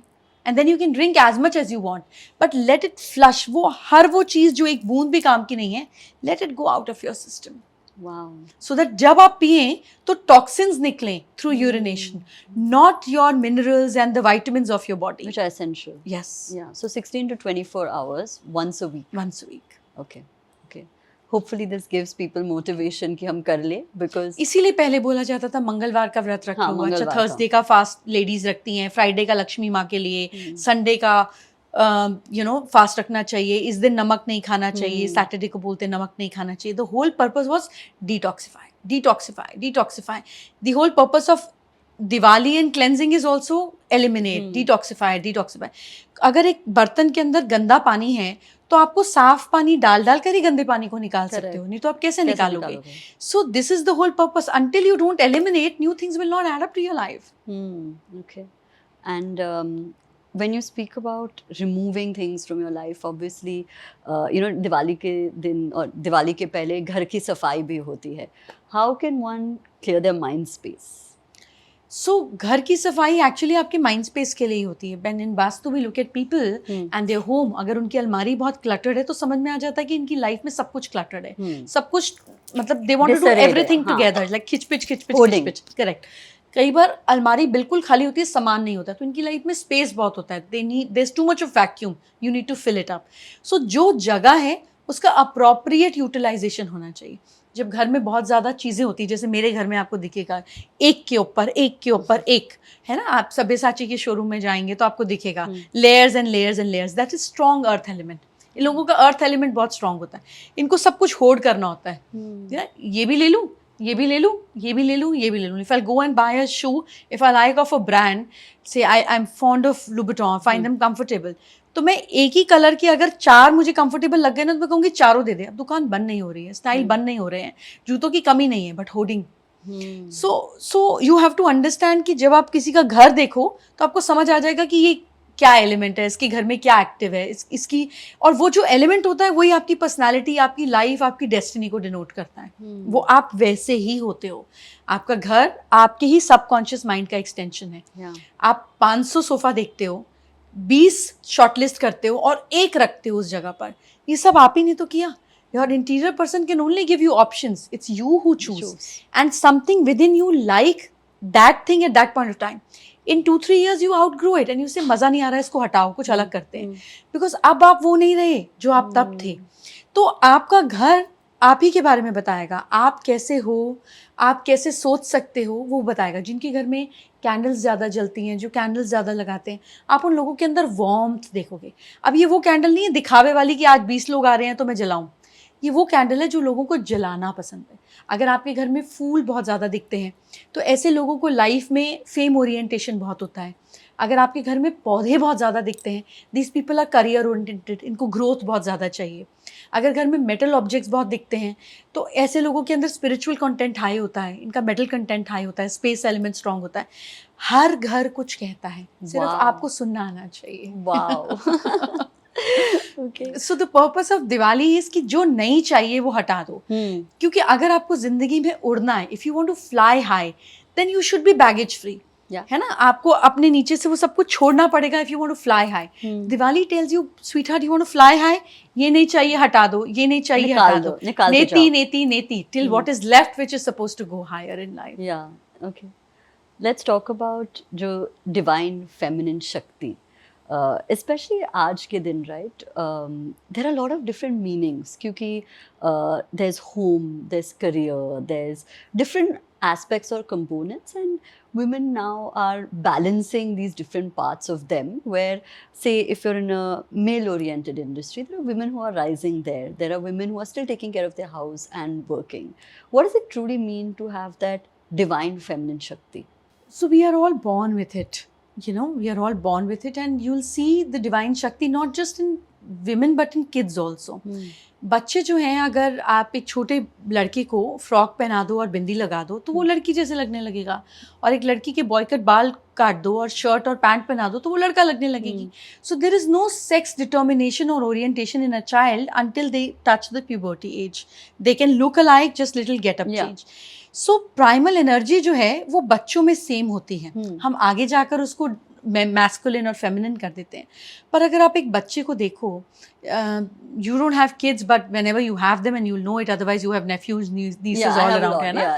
And then you can drink as much as you want, but let it flush. वो चीज़ जो एक बूंद भी काम की नहीं है, let it go out of your system. Wow. So that जब आप पिएं तो toxins निकलें through urination, not your minerals and the vitamins of your body, which are essential. Yes. Yeah. So 16 to 24 hours once a week. Once a week. Okay. Hopefully this gives people motivation कि हम कर ले, because इसीलिए पहले बोला जाता था मंगलवार का व्रत रखो। अच्छा, थर्सडे का फास्ट लेडीज रखती हैं, फ्राइडे का लक्ष्मी माँ के लिए, संडे का फास्ट रखना चाहिए, इस दिन नमक नहीं खाना चाहिए, सैटरडे को बोलते नमक नहीं खाना चाहिए। The whole purpose was detoxify. The whole purpose of Diwali and cleansing is also eliminate, detoxify. अगर एक बर्तन के अंदर गंदा पानी है तो आपको साफ पानी डाल कर ही गंदे पानी को निकाल सकते हो, नहीं तो आप कैसे निकालोगे? So this is the whole purpose. Until you don't eliminate, new things will not add up to your life. Okay. And when you speak about removing things from your life, obviously Diwali के दिन और दिवाली के पहले घर की सफाई भी होती है. How can one clear their mind space? सो घर की सफाई एक्चुअली आपके माइंड स्पेस के लिए ही होती है. When in vastu we look at people and their home, अगर उनकी अलमारी बहुत क्लटर्ड है तो समझ में आ जाता है कि इनकी लाइफ में सब कुछ क्लटर्ड है. सब कुछ मतलब they want to do everything together, like खिचपिच. करेक्ट. कई बार अलमारी बिल्कुल खाली होती है, सामान नहीं होता, तो इनकी लाइफ में स्पेस बहुत होता है, there is too much of vacuum, you need to fill it up. So जो जगह है उसका अप्रोप्रिएट यूटिलाइजेशन होना चाहिए. जब घर में बहुत ज़्यादा चीज़ें होती है, जैसे मेरे घर में आपको दिखेगा एक के ऊपर एक के ऊपर एक, है ना, आप सब्यसाची के शोरूम में जाएंगे तो आपको दिखेगा layers and layers and layers. That is strong earth element. इन लोगों का अर्थ एलिमेंट बहुत स्ट्रॉन्ग होता है, इनको सब कुछ होल्ड करना होता है. ये भी ले लूँ, ये भी ले लूँ, ये भी ले लूँ, ये भी ले लूँ. If I go and buy a shoe, if I like of a brand, say I am fond of Louboutin, find them comfortable, तो मैं एक ही कलर की अगर 4 मुझे कंफर्टेबल लग गए ना, तो मैं कहूँगी चारों दे दे. अब दुकान बंद नहीं हो रही है, स्टाइल बंद नहीं हो रहे हैं, जूतों की कमी नहीं है, but hoarding. So you have to understand कि जब आप किसी का घर देखो तो आपको समझ आ जाएगा कि ये क्या एलिमेंट है, इसके घर में क्या एक्टिव है, इसकी, और वो जो एलिमेंट होता है वही आपकी पर्सनालिटी, आपकी लाइफ, आपकी डेस्टिनी को डिनोट करता है. वो आप वैसे ही होते हो. आपका घर आपके ही सबकॉन्शियस माइंड का एक्सटेंशन है. आप 500 सोफा देखते हो, 20 शॉर्टलिस्ट करते हो और एक रखते हो उस जगह पर. ये सब आप ही ने तो किया. Your interior person can only give you options. It's you who choose. And something within you like that thing at that point of time. In 2-3 years you outgrow it and you say मज़ा नहीं आ रहा है, इसको हटाओ, कुछ अलग करते हैं. Because अब आप वो नहीं रहे जो आप तब थे. तो आपका घर आप ही के बारे में बताएगा. आप कैसे हो, आप कैसे सोच सकते हो, वो बताएगा. जिनके घर में कैंडल्स ज़्यादा जलती हैं, जो कैंडल्स ज़्यादा लगाते हैं, आप उन लोगों के अंदर वार्मथ देखोगे. अब ये वो कैंडल नहीं है दिखावे वाली कि आज 20 लोग आ रहे हैं तो मैं जलाऊं. ये वो कैंडल है जो लोगों को जलाना पसंद है. अगर आपके घर में फूल बहुत ज़्यादा दिखते हैं तो ऐसे लोगों को लाइफ में फेम ओरिएंटेशन बहुत होता है. अगर आपके घर में पौधे बहुत ज़्यादा दिखते हैं, this people are career oriented, इनको ग्रोथ बहुत ज़्यादा चाहिए. अगर घर में मेटल ऑब्जेक्ट्स बहुत दिखते हैं तो ऐसे लोगों के अंदर स्पिरिचुअल कंटेंट हाई होता है, इनका मेटल कंटेंट हाई होता है, स्पेस एलिमेंट स्ट्रांग होता है. हर घर कुछ कहता है, सिर्फ आपको सुनना आना चाहिए. Wow. Okay. So the purpose of Diwali is कि जो नहीं चाहिए वो हटा दो. क्योंकि अगर आपको जिंदगी में उड़ना है, if you want to fly high, then you should be baggage free. है ना, आपको अपने नीचे से वो सब कुछ छोड़ना पड़ेगा if you want to fly high. Diwali tells you, sweetheart, you want to fly high, ये नहीं चाहिए हटा दो, ये नहीं चाहिए हटा दो. नेति नेति नेति till what is left which is supposed to go higher in life. Yeah, okay. Let's talk about जो divine feminine शक्ति. Especially आज के दिन, right? There are a lot of different meanings क्योंकि there's home, there's career, there's different aspects or components, and women now are balancing these different parts of them. Where, say, if you're in a male-oriented industry, there are women who are rising there. There are women who are still taking care of their house and working. What does it truly mean to have that divine feminine shakti? So we are all born with it. You know, we are all born with it, and you'll see the divine shakti not just in women but in kids also. बच्चे जो हैं, अगर आप एक छोटे लड़के को frock पहना दो और बिंदी लगा दो तो वो लड़की जैसे लगने लगेगा, और एक लड़की के बॉय कट बाल काट दो और शर्ट और पैंट पहना दो तो वो लड़का लगने लगेगी. So there is no sex determination or orientation in a child until they touch the puberty age. They can look alike, just little getup change. So primal energy जो है वो बच्चों में सेम होती है. हम आगे जाकर उसको मैस्कुलिन और फेमिनिन कर देते हैं. पर अगर आप एक बच्चे को देखो, you don't have kids but whenever you have them and you will know it, otherwise you have nephews, nieces all around, है ना.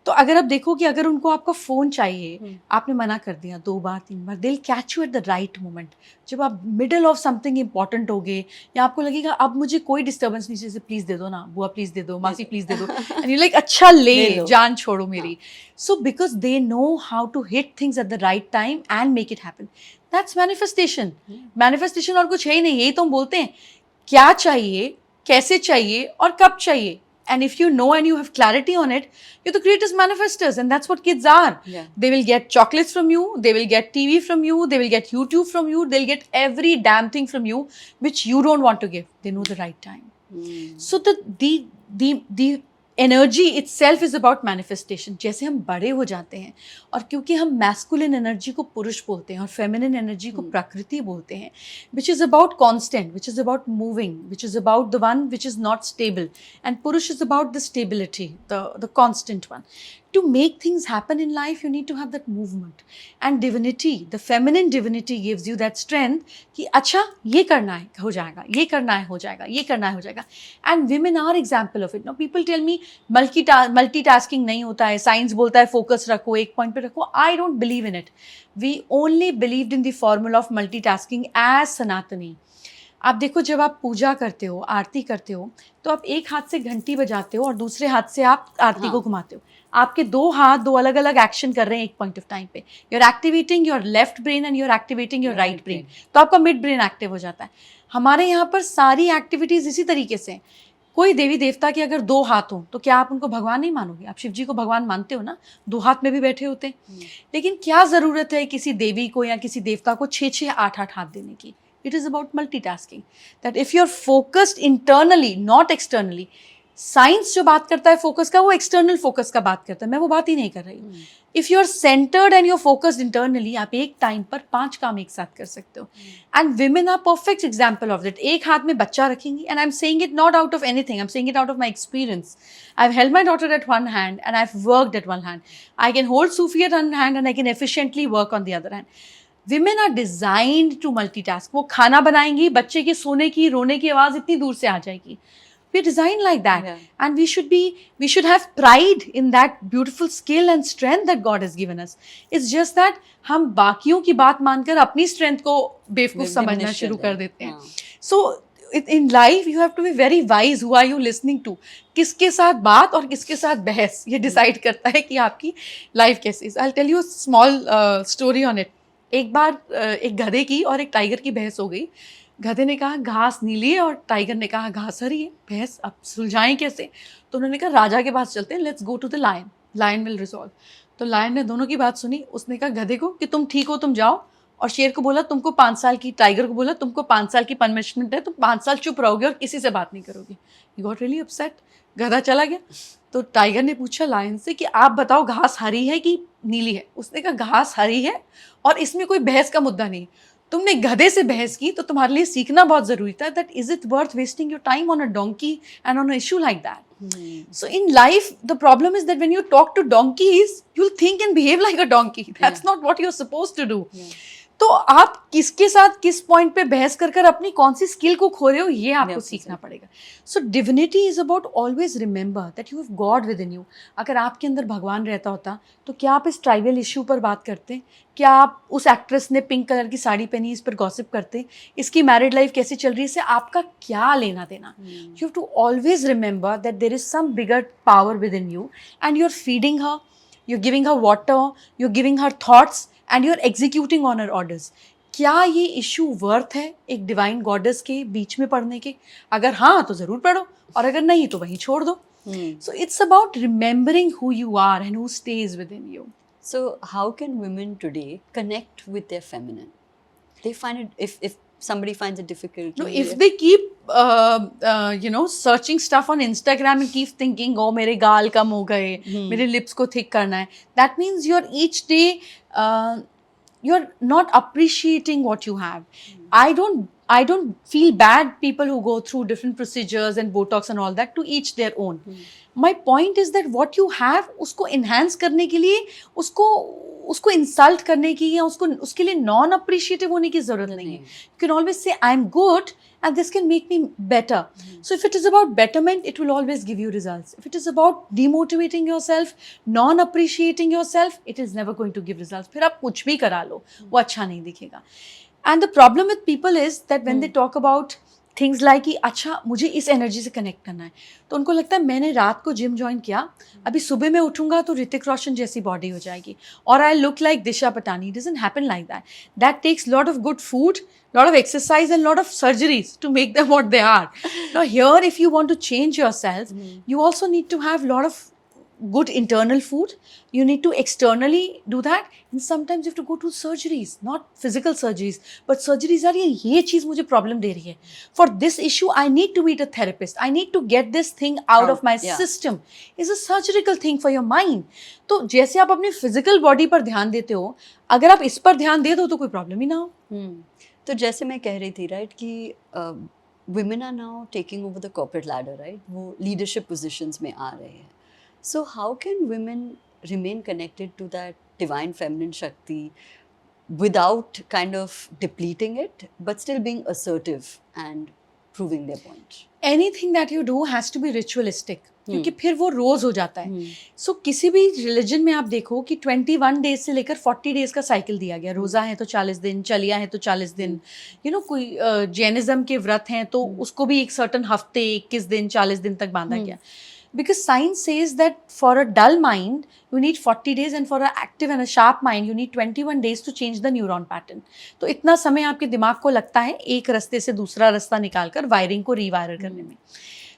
तो अगर आप देखो कि अगर उनको आपका फ़ोन चाहिए, आपने मना कर दिया 2 बार 3 बार, they will catch you at the right moment. जब आप मिडल ऑफ समथिंग इंपॉर्टेंट होगे या आपको लगेगा अब मुझे कोई डिस्टर्बेंस नहीं चाहिए, प्लीज़ दे दो ना, बुआ प्लीज़ दे दो, मासी प्लीज़ दे दो, एंड यू लाइक अच्छा ले जान छोड़ो मेरी. So because they know how to hit things at the right time and make it happen. That's manifestation. Manifestation और कुछ है ही नहीं. यही तो हम बोलते हैं, क्या चाहिए, कैसे चाहिए और कब चाहिए. And if you know and you have clarity on it, you're the greatest manifestors, and that's what kids are. Yeah. They will get chocolates from you, they will get TV from you, they will get YouTube from you, they'll get every damn thing from you which you don't want to give. They know the right time. So the energy itself is about manifestation. जैसे हम बड़े हो जाते हैं, और क्योंकि हम masculine energy को पुरुष बोलते हैं और फेमिनिन एनर्जी को प्रकृति बोलते हैं, which is about constant, which is about moving, which is about the one which is not stable, and पुरुष is about the stability, the constant one. to make things happen in life, you need to have that movement. And divinity, the feminine divinity gives you that strength कि अच्छा ये करना है हो जाएगा, ये करना है हो जाएगा, ये करना है हो जाएगा. And women are example of it. Now people tell me multitasking नहीं होता है, science बोलता है focus रखो, एक point पे रखो. I don't believe in it. We only believed in the formula of multitasking as Sanatani. आप देखो, जब आप पूजा करते हो, आरती करते हो, तो आप एक हाथ से घंटी बजाते हो और दूसरे हाथ से आप आरती को घुमाते हो. आपके दो हाथ दो अलग अलग एक्शन कर रहे हैं एक पॉइंट ऑफ टाइम पे. You are activating your left brain and you are activating your right brain. तो आपका मिड ब्रेन एक्टिव हो जाता है. हमारे यहाँ पर सारी एक्टिविटीज इसी तरीके से हैं. कोई देवी देवता के अगर दो हाथ हो तो क्या आप उनको भगवान नहीं मानोगे? आप शिव जी को भगवान मानते हो ना, दो हाथ में भी बैठे होते हैं. लेकिन क्या जरूरत है किसी देवी को या किसी देवता को 6-6, 8-8 हाथ देने की? It is about multitasking. That if you're focused internally, not externally. Science जो बात करता है फोकस का, वो एक्सटर्नल फोकस का बात करता है. मैं वो बात ही नहीं कर रही. If you are centred and you are focused internally, आप एक टाइम पर 5 काम एक साथ कर सकते हो. And women are perfect example of that. एक हाथ में बच्चा रखेंगी, and I am saying it not out of anything, I am saying it out of my experience. I have held my daughter at one hand and I have worked at one hand. I can hold Sufi at one hand and I can efficiently work on the other hand. Women are designed to multitask. वो खाना बनाएंगी, बच्चे के सोने की रोने की आवाज़ इतनी दूर से आ जाएगी. We're designed like that. Yeah. And we should have pride in that beautiful skill and strength that God has given us. It's just that हम बाकियों की बात मानकर अपनी strength को बेवकूफ़ समझना शुरू कर देते हैं. So in life you have to be very wise. Who are you listening to? किसके साथ बात और किसके साथ बहस, ये डिसाइड करता है कि आपकी लाइफ कैसी है. I'll tell you a small story on it. एक बार एक गधे की और एक टाइगर की बहस हो गई. गधे ने कहा घास नीली है और टाइगर ने कहा घास हरी है. बहस अब सुलझाएं कैसे? तो उन्होंने कहा राजा के पास चलते हैं, let's go to the lion, lion will resolve. तो लायन ने दोनों की बात सुनी. उसने कहा गधे को कि तुम ठीक हो, तुम जाओ. और शेर को बोला तुमको 5 साल की, टाइगर को बोला तुमको 5 साल की पनिशमेंट है, तुम 5 साल चुप रहोगे और किसी से बात नहीं करोगे. He got really upset. गधा चला गया. तो टाइगर ने पूछा लायन से कि आप बताओ घास हरी है कि नीली है? उसने कहा घास हरी है और इसमें कोई बहस का मुद्दा नहीं. तुमने गधे से बहस की तो तुम्हारे लिए सीखना बहुत जरूरी था that is it worth wasting your time on a donkey and on a issue like that. So in life the problem is that when you talk to donkeys you will think and behave like a donkey. That's not what you are supposed to do. तो आप किसके साथ किस point पे बहस कर कर अपनी कौन सी स्किल को खो रहे हो, ये आपको सीखना पड़ेगा. So divinity is about always remember that you have God within you. अगर आपके अंदर भगवान रहता होता तो क्या आप इस ट्राइबल इशू पर बात करते? क्या आप उस एक्ट्रेस ने पिंक कलर की साड़ी पहनी इस पर गॉसिप करते? इसकी मैरिड लाइफ कैसी चल रही है, इससे आपका क्या लेना देना? You have to always remember that there is some bigger power within you and you are feeding her, you are giving her water, you are giving her thoughts and you're executing on her orders. क्या ये issue worth है एक divine goddess के बीच में पढ़ने के? अगर हाँ तो जरूर पढ़ो, और अगर नहीं तो वहीं छोड़ दो. So it's about remembering who you are and who stays within you. So how can women today connect with their feminine? They find it, if somebody finds it difficult. No, if they keep searching stuff on Instagram and keep thinking, oh मेरे गाल कम हो गए, मेरे lips को thick करना है, that means you're each day you're not appreciating what you have. I don't feel bad people who go through different procedures and Botox and all that, to each their own. My point is that what you have उसको enhance करने के लिए उसको insult करने की या उसके लिए नॉन अप्रिशिएटिव होने की जरूरत नहीं है. You can always say I am good and this can make me better. So if it is about betterment, it will always give you results. If it is about demotivating yourself, non appreciating yourself, it is never going to give results. फिर आप कुछ भी करा लो, वो अच्छा नहीं दिखेगा. And the problem with people is that when they talk about things like कि अच्छा मुझे इस एनर्जी से कनेक्ट करना है, तो उनको लगता है मैंने रात को जिम ज्वाइन किया, अभी सुबह मैं उठूंगा तो ऋतिक रोशन जैसी बॉडी हो जाएगी और I look like Disha Patani. It doesn't happen like that. That takes lot of good food, lot of exercise and lot of surgeries to make them what they are. Now here, if you want to change yourself, you also need to have lot of good internal food. You need to externally do that, and sometimes you have to go to surgeries, not physical surgeries, but surgeries are ये चीज़ मुझे problem दे रही है. For this issue, I need to meet a therapist. I need to get this thing out of my system. It's a surgical thing for your mind. तो जैसे आप अपनी physical body पर ध्यान देते हो, अगर आप इस पर ध्यान दे दो तो कोई problem ही ना हो. तो जैसे मैं कह रही थी राइट कि women are now taking over the corporate ladder, right? वो leadership positions में आ रहे हैं. So how can women remain connected to that divine feminine Shakti without kind of depleting it, but still being assertive and proving their point. Anything that you do has to be ritualistic, क्योंकि फिर वो रोज हो जाता है. सो किसी भी religion में आप देखो कि 21 डेज से लेकर 40 डेज का साइकिल दिया गया. रोजा है तो 40 दिन, चलिया है तो 40 दिन, यू नो कोई जैनिज्म के व्रत हैं तो उसको भी एक सर्टन हफ्ते 21 दिन 40 दिन तक बांधा गया. Because science says that for a dull mind, you need 40 days and for an active and a sharp mind, you need 21 days to change the neuron pattern. तो इतना समय आपके दिमाग को लगता है एक रास्ते से दूसरा रास्ता निकालकर वायरिंग को रीवायर करने में.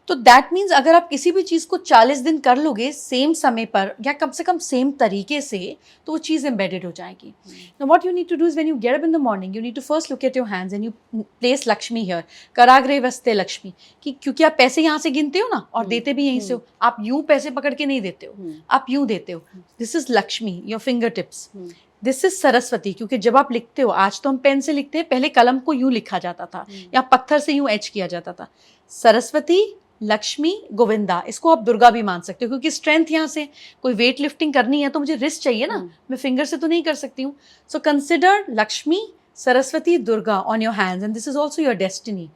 तो दैट मीन्स अगर आप किसी भी चीज़ को 40 दिन कर लोगे सेम समय पर या कम से कम सेम तरीके से, तो वो चीज़ एम्बेडेड हो जाएगी. Now what you need to do is when you get up in the morning, you need to first look at your hands and you place Lakshmi here, कराग्रे वस्ते लक्ष्मी, कि क्योंकि आप पैसे यहाँ से गिनते हो ना और देते भी यहीं से हो. आप यूं पैसे पकड़ के नहीं देते हो, आप यूं देते हो. This is Lakshmi, your finger tips. This is Saraswati, क्योंकि जब आप लिखते हो, आज तो हम पेन से लिखते हैं, पहले कलम को यूं लिखा जाता था या पत्थर से यूं एच किया जाता था. सरस्वती, लक्ष्मी, गोविंदा, इसको आप दुर्गा भी मान सकते हो, क्योंकि स्ट्रेंथ यहाँ से, कोई वेट लिफ्टिंग करनी है तो मुझे रिस्ट चाहिए ना, मैं फिंगर से तो नहीं कर सकती हूँ. So consider Lakshmi, Saraswati, Durga on your hands, and this is also your destiny.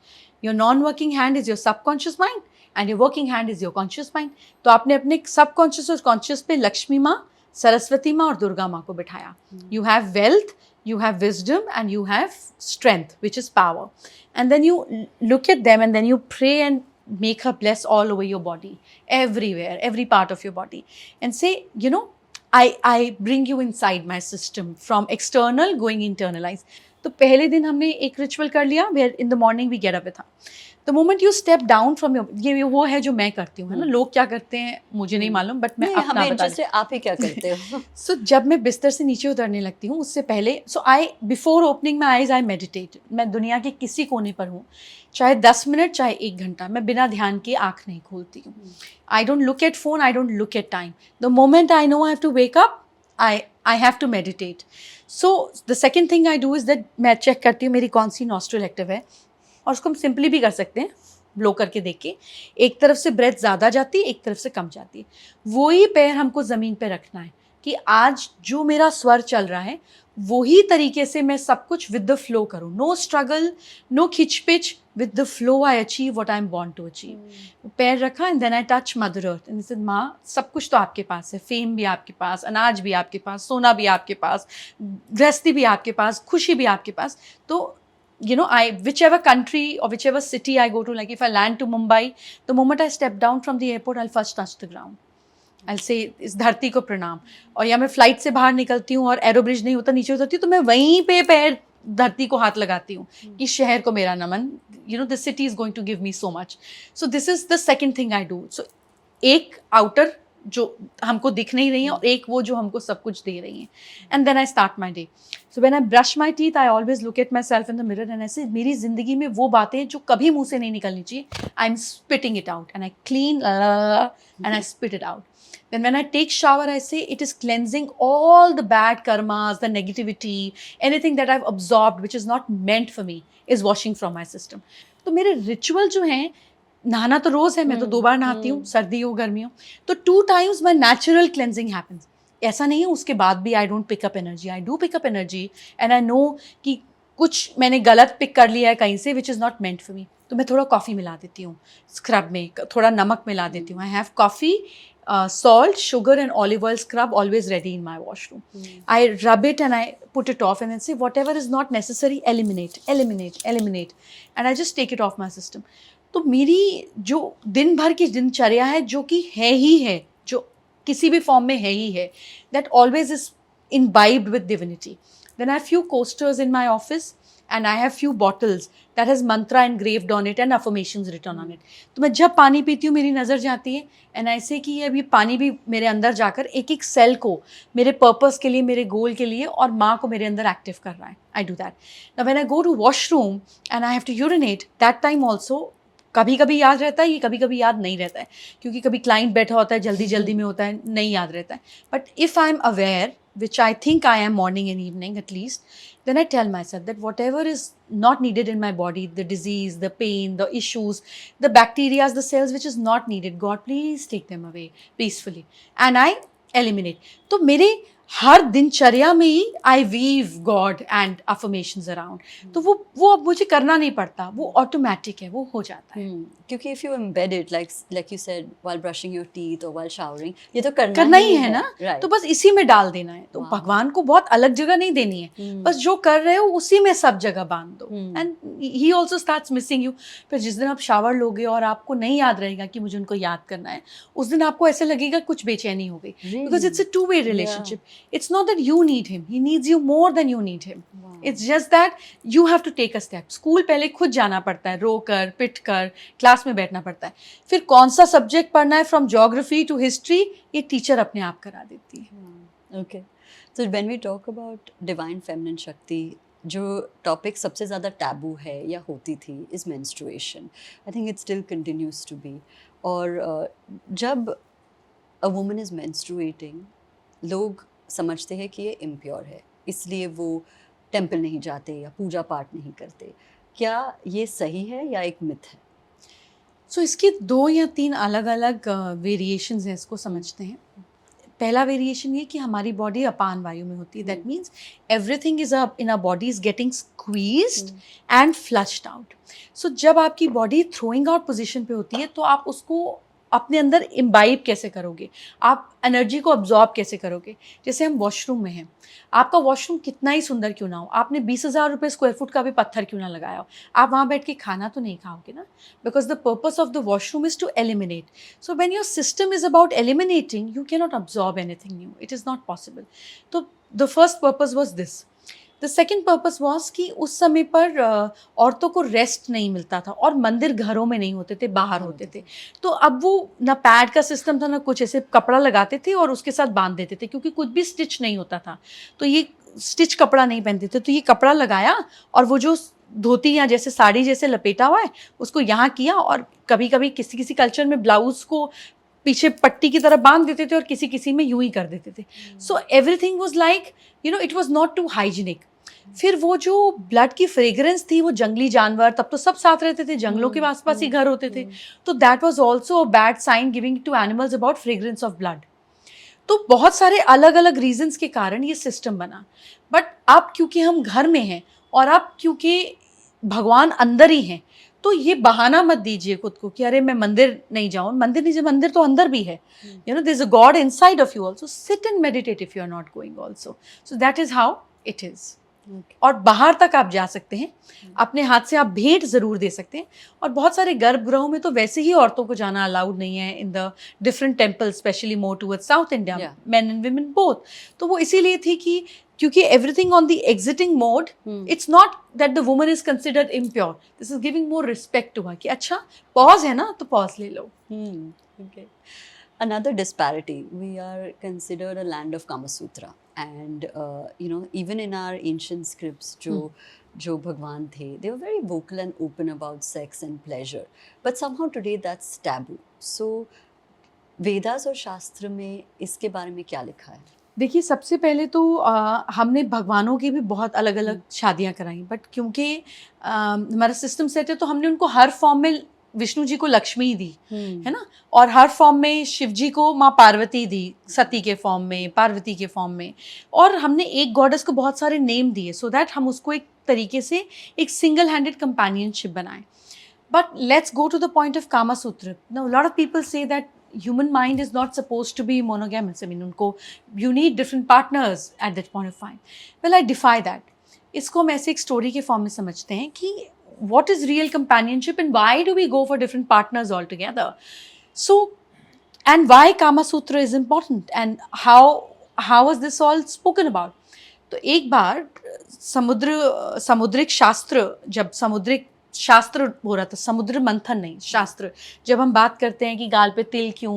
Your non working hand is your subconscious mind and your working hand is your conscious mind. तो आपने अपने सबकॉन्शियस और कॉन्शियस पे लक्ष्मी माँ, सरस्वती माँ और दुर्गा माँ को बिठाया. You have wealth, you have wisdom, and you have strength, which is power. And then you look at them and then you pray and make her bless all over your body, everywhere, every part of your body, and say, you know, I bring you inside my system, from external going internalized. तो पहले दिन हमने एक ritual कर लिया, where in the morning we get up with her. The moment you step down from your, ये वो है जो मैं करती हूँ, है ना. लोग क्या करते हैं मुझे नहीं मालूम, बट मैं अपना बता रही हूँ. आप ही क्या करते हो? सो जब मैं बिस्तर से नीचे उतरने लगती हूँ उससे पहले, so I before opening my eyes I meditate. मैं दुनिया के किसी कोने पर हूँ, चाहे 10 मिनट चाहे 1 घंटा, मैं बिना ध्यान के आँख नहीं खोलती हूँ. I don't look at phone, I don't look at time. The moment I know I have to wake up, I have to meditate. So the second thing I do is that मैं check करती हूँ मेरी कौन सी nostril active है, और उसको हम simply भी कर सकते हैं, ब्लो करके देख के. एक तरफ से ब्रेथ ज़्यादा जाती है, एक तरफ से कम जाती है. वही पैर हमको ज़मीन पे रखना है कि आज जो मेरा स्वर चल रहा है वही तरीके से मैं सब कुछ विद द फ्लो करूँ. नो स्ट्रगल, नो खिचपिच, with the flow I achieve what I am born to achieve. पैर रखा and then I touch mother earth and said, माँ सब कुछ तो आपके पास है, फेम भी आपके पास, अनाज भी आपके पास, सोना भी आपके पास, गृहस्थी भी आपके पास, खुशी भी आपके पास. तो you know, whichever country or whichever city I go to, like if I land to Mumbai, the moment I step down from the airport, I'll first touch the ground. I'll say इस धरती को प्रणाम. और या मैं flight से बाहर निकलती हूँ और एरो ब्रिज नहीं होता, नीचे उतरती हूँ, तो मैं वहीं पे पैर धरती को हाथ लगाती हूँ कि शहर को मेरा नमन, you know, this city is going to give me so much. So this is the second thing I do. So एक outer जो हमको दिख नहीं रही हैं और एक वो जो हमको सब कुछ दे रही हैं. And then I start my day. So when I brush my teeth, I always look at myself in the mirror and ऐसे मेरी जिंदगी में वो बातें जो कभी मुंह से नहीं निकलनी चाहिए, I M spitting it out and I clean and I spit it out. Then when I take shower, I say it is cleansing all the bad karmas, the negativity, anything that I've absorbed which is not meant for me is washing from my system. तो मेरे ritual जो हैं, नहाना तो रोज है, मैं तो 2 बार नहाती हूँ, सर्दी हो गर्मी हो, तो 2 times my natural cleansing happens. ऐसा नहीं है उसके बाद भी I don't pick up energy, I do pick up energy and I know कि कुछ मैंने गलत पिक कर लिया है कहीं से विच is not meant for me. तो मैं थोड़ा कॉफ़ी मिला देती हूँ स्क्रब में, थोड़ा नमक मिला देती हूँ. I have coffee, salt, sugar and olive oil scrub always ready in my washroom. I rub it and I put it off and then say whatever is not necessary, eliminate. And I just take it off my system. तो मेरी जो दिन भर की दिनचर्या है, जो कि है ही है, जो किसी भी फॉर्म में है ही है, that always is imbibed with divinity. Then I have few coasters in my office and I have few bottles that has mantra engraved on it and affirmations written on it. तो मैं जब पानी पीती हूँ मेरी नज़र जाती है and I say कि अब ये पानी भी मेरे अंदर जाकर एक एक सेल को मेरे पर्पस के लिए, मेरे गोल के लिए और माँ को मेरे अंदर एक्टिव कर रहा है. I do that. Now when I go to washroom and I have to urinate, that time also कभी कभी याद रहता है, ये कभी कभी याद नहीं रहता है, क्योंकि कभी क्लाइंट बैठा होता है, जल्दी जल्दी में होता है, नहीं याद रहता है. But if I am aware, which I think I am morning and evening at least, then I tell myself that whatever is not needed in my body, the disease, the pain, the issues, the bacteria, the cells which is not needed, God please take them away peacefully. And I eliminate. तो मेरे हर दिनचर्या में ही I weave God and affirmations around, तो वो अब मुझे करना नहीं पड़ता, वो ऑटोमेटिक है, वो हो जाता है। क्योंकि if you embed it like you said while brushing your teeth और व्हाइल शावरिंग, ये तो करना ही है ना, right. तो बस इसी में डाल देना है। तो भगवान को बहुत अलग जगह नहीं देनी है, बस जो कर रहे हो उसी में सब जगह बांध दो, and he also starts missing you. फिर जिस दिन आप शावर लोगे और आपको नहीं याद रहेगा कि मुझे उनको याद करना है, उस दिन आपको ऐसे लगेगा कुछ बेचैनी हो गई, because it's a two way relationship. It's not that you need him, he needs you more than you need him. It's just that you have to take a step. School पहले खुद जाना पड़ता है, रो कर पिट कर क्लास में बैठना पड़ता है, फिर कौन सा सब्जेक्ट पढ़ना है फ्रॉम ज्योग्राफी टू हिस्ट्री, ये टीचर अपने आप करा देती है। Okay, so when we talk about divine feminine shakti, जो टॉपिक सबसे ज़्यादा टैबू है या होती थी is menstruation. I think it still continues to be. और जब अ वुमन इज़ मेंस्ट्रुएटिंग, लोग समझते हैं कि ये इम्प्योर है, इसलिए वो टेम्पल नहीं जाते या पूजा पाठ नहीं करते। क्या ये सही है या एक मिथ है? सो इसके 2 या 3 अलग अलग वेरिएशंस हैं, इसको समझते हैं। पहला वेरिएशन ये कि हमारी बॉडी अपान वायु में होती है, that means everything is in our body is getting squeezed and flushed out. So जब आपकी बॉडी थ्रोइंग आउट पोजीशन पे होती है, तो आप उसको अपने अंदर इम्बाइब कैसे करोगे, आप एनर्जी को अब्जॉर्ब कैसे करोगे। जैसे हम वॉशरूम में हैं, आपका वॉशरूम कितना ही सुंदर क्यों ना हो, आपने 20,000 रुपये स्क्वायर फुट का भी पत्थर क्यों ना लगाया हो, आप वहाँ बैठ के खाना तो नहीं खाओगे ना, because the purpose of the washroom is to eliminate. So when your system is about eliminating, you can not absorb anything new, it is not possible. तो the first purpose was this. The second purpose was कि उस समय पर औरतों को rest नहीं मिलता था, और मंदिर घरों में नहीं होते थे, बाहर होते थे। तो अब वो ना पैड का सिस्टम था ना कुछ, ऐसे कपड़ा लगाते थे और उसके साथ बांध देते थे, क्योंकि कुछ भी स्टिच नहीं होता था, तो ये स्टिच कपड़ा नहीं पहनते थे, तो ये कपड़ा लगाया और वो जो धोती या जैसे साड़ी जैसे लपेटा हुआ है उसको यहाँ किया, और कभी कभी किसी किसी कल्चर में ब्लाउज को पीछे पट्टी की तरह बांध देते थे और किसी किसी में यूं ही कर देते थे। So everything was like it was not too hygienic. फिर वो जो ब्लड की फ्रेग्रेंस थी, वो जंगली जानवर, तब तो सब साथ रहते थे, जंगलों के आसपास ही घर होते थे, तो that was also a bad sign giving to animals about fragrance of blood. तो बहुत सारे अलग अलग रीजंस के कारण ये सिस्टम बना। बट अब क्योंकि हम घर में हैं और अब क्योंकि भगवान अंदर ही हैं, तो ये बहाना मत दीजिए खुद को कि अरे मैं मंदिर नहीं जाऊँ। मंदिर तो अंदर भी है, there is a god inside of you also, sit and meditate if you are not going also. So that is how it is. और बाहर तक आप जा सकते हैं, अपने हाथ से आप भेंट ज़रूर दे सकते हैं। और बहुत सारे गर्भगृहों में तो वैसे ही औरतों को जाना अलाउड नहीं है, in the different temple, specially more towards south India, men and women both. तो वो इसीलिए थी कि क्योंकि everything on the exiting mode, it's not that the woman is considered impure, this is giving more respect to her कि अच्छा pause है ना, तो पॉज ले लो। Another disparity, we are considered a land of Kama Sutra, and even in our ancient scripts, जो भगवान थे, they were very vocal and open about sex and pleasure, but somehow today that's taboo. So Vedas और शास्त्र में इसके बारे में क्या लिखा है? देखिए, सबसे पहले तो हमने भगवानों की भी बहुत अलग अलग शादियाँ कराई, बट क्योंकि हमारा सिस्टम सेट है, तो हमने उनको हर फॉर्म में विष्णु जी को लक्ष्मी दी, है ना, और हर फॉर्म में शिव जी को माँ पार्वती दी, सती के फॉर्म में, पार्वती के फॉर्म में, और हमने एक गॉडेस को बहुत सारे नेम दिए, सो दैट हम उसको एक तरीके से एक सिंगल हैंडेड कंपेनियनशिप बनाएं। But let's go to the point of Kama Sutra. Now lot of people say that human mind is not supposed to be monogamous. I mean, unko you need different partners at that point of time. Well, I defy that. इसको हम ऐसे एक story के form में समझते हैं कि what is real companionship and why do we go for different partners altogether? So, and why Kama Sutra is important and how was this all spoken about? तो एक बार समुद्रिक शास्त्र, जब समुद्रिक शास्त्र हो रहा था, समुद्र मंथन नहीं, शास्त्र, जब हम बात करते हैं कि गाल पे तिल क्यों,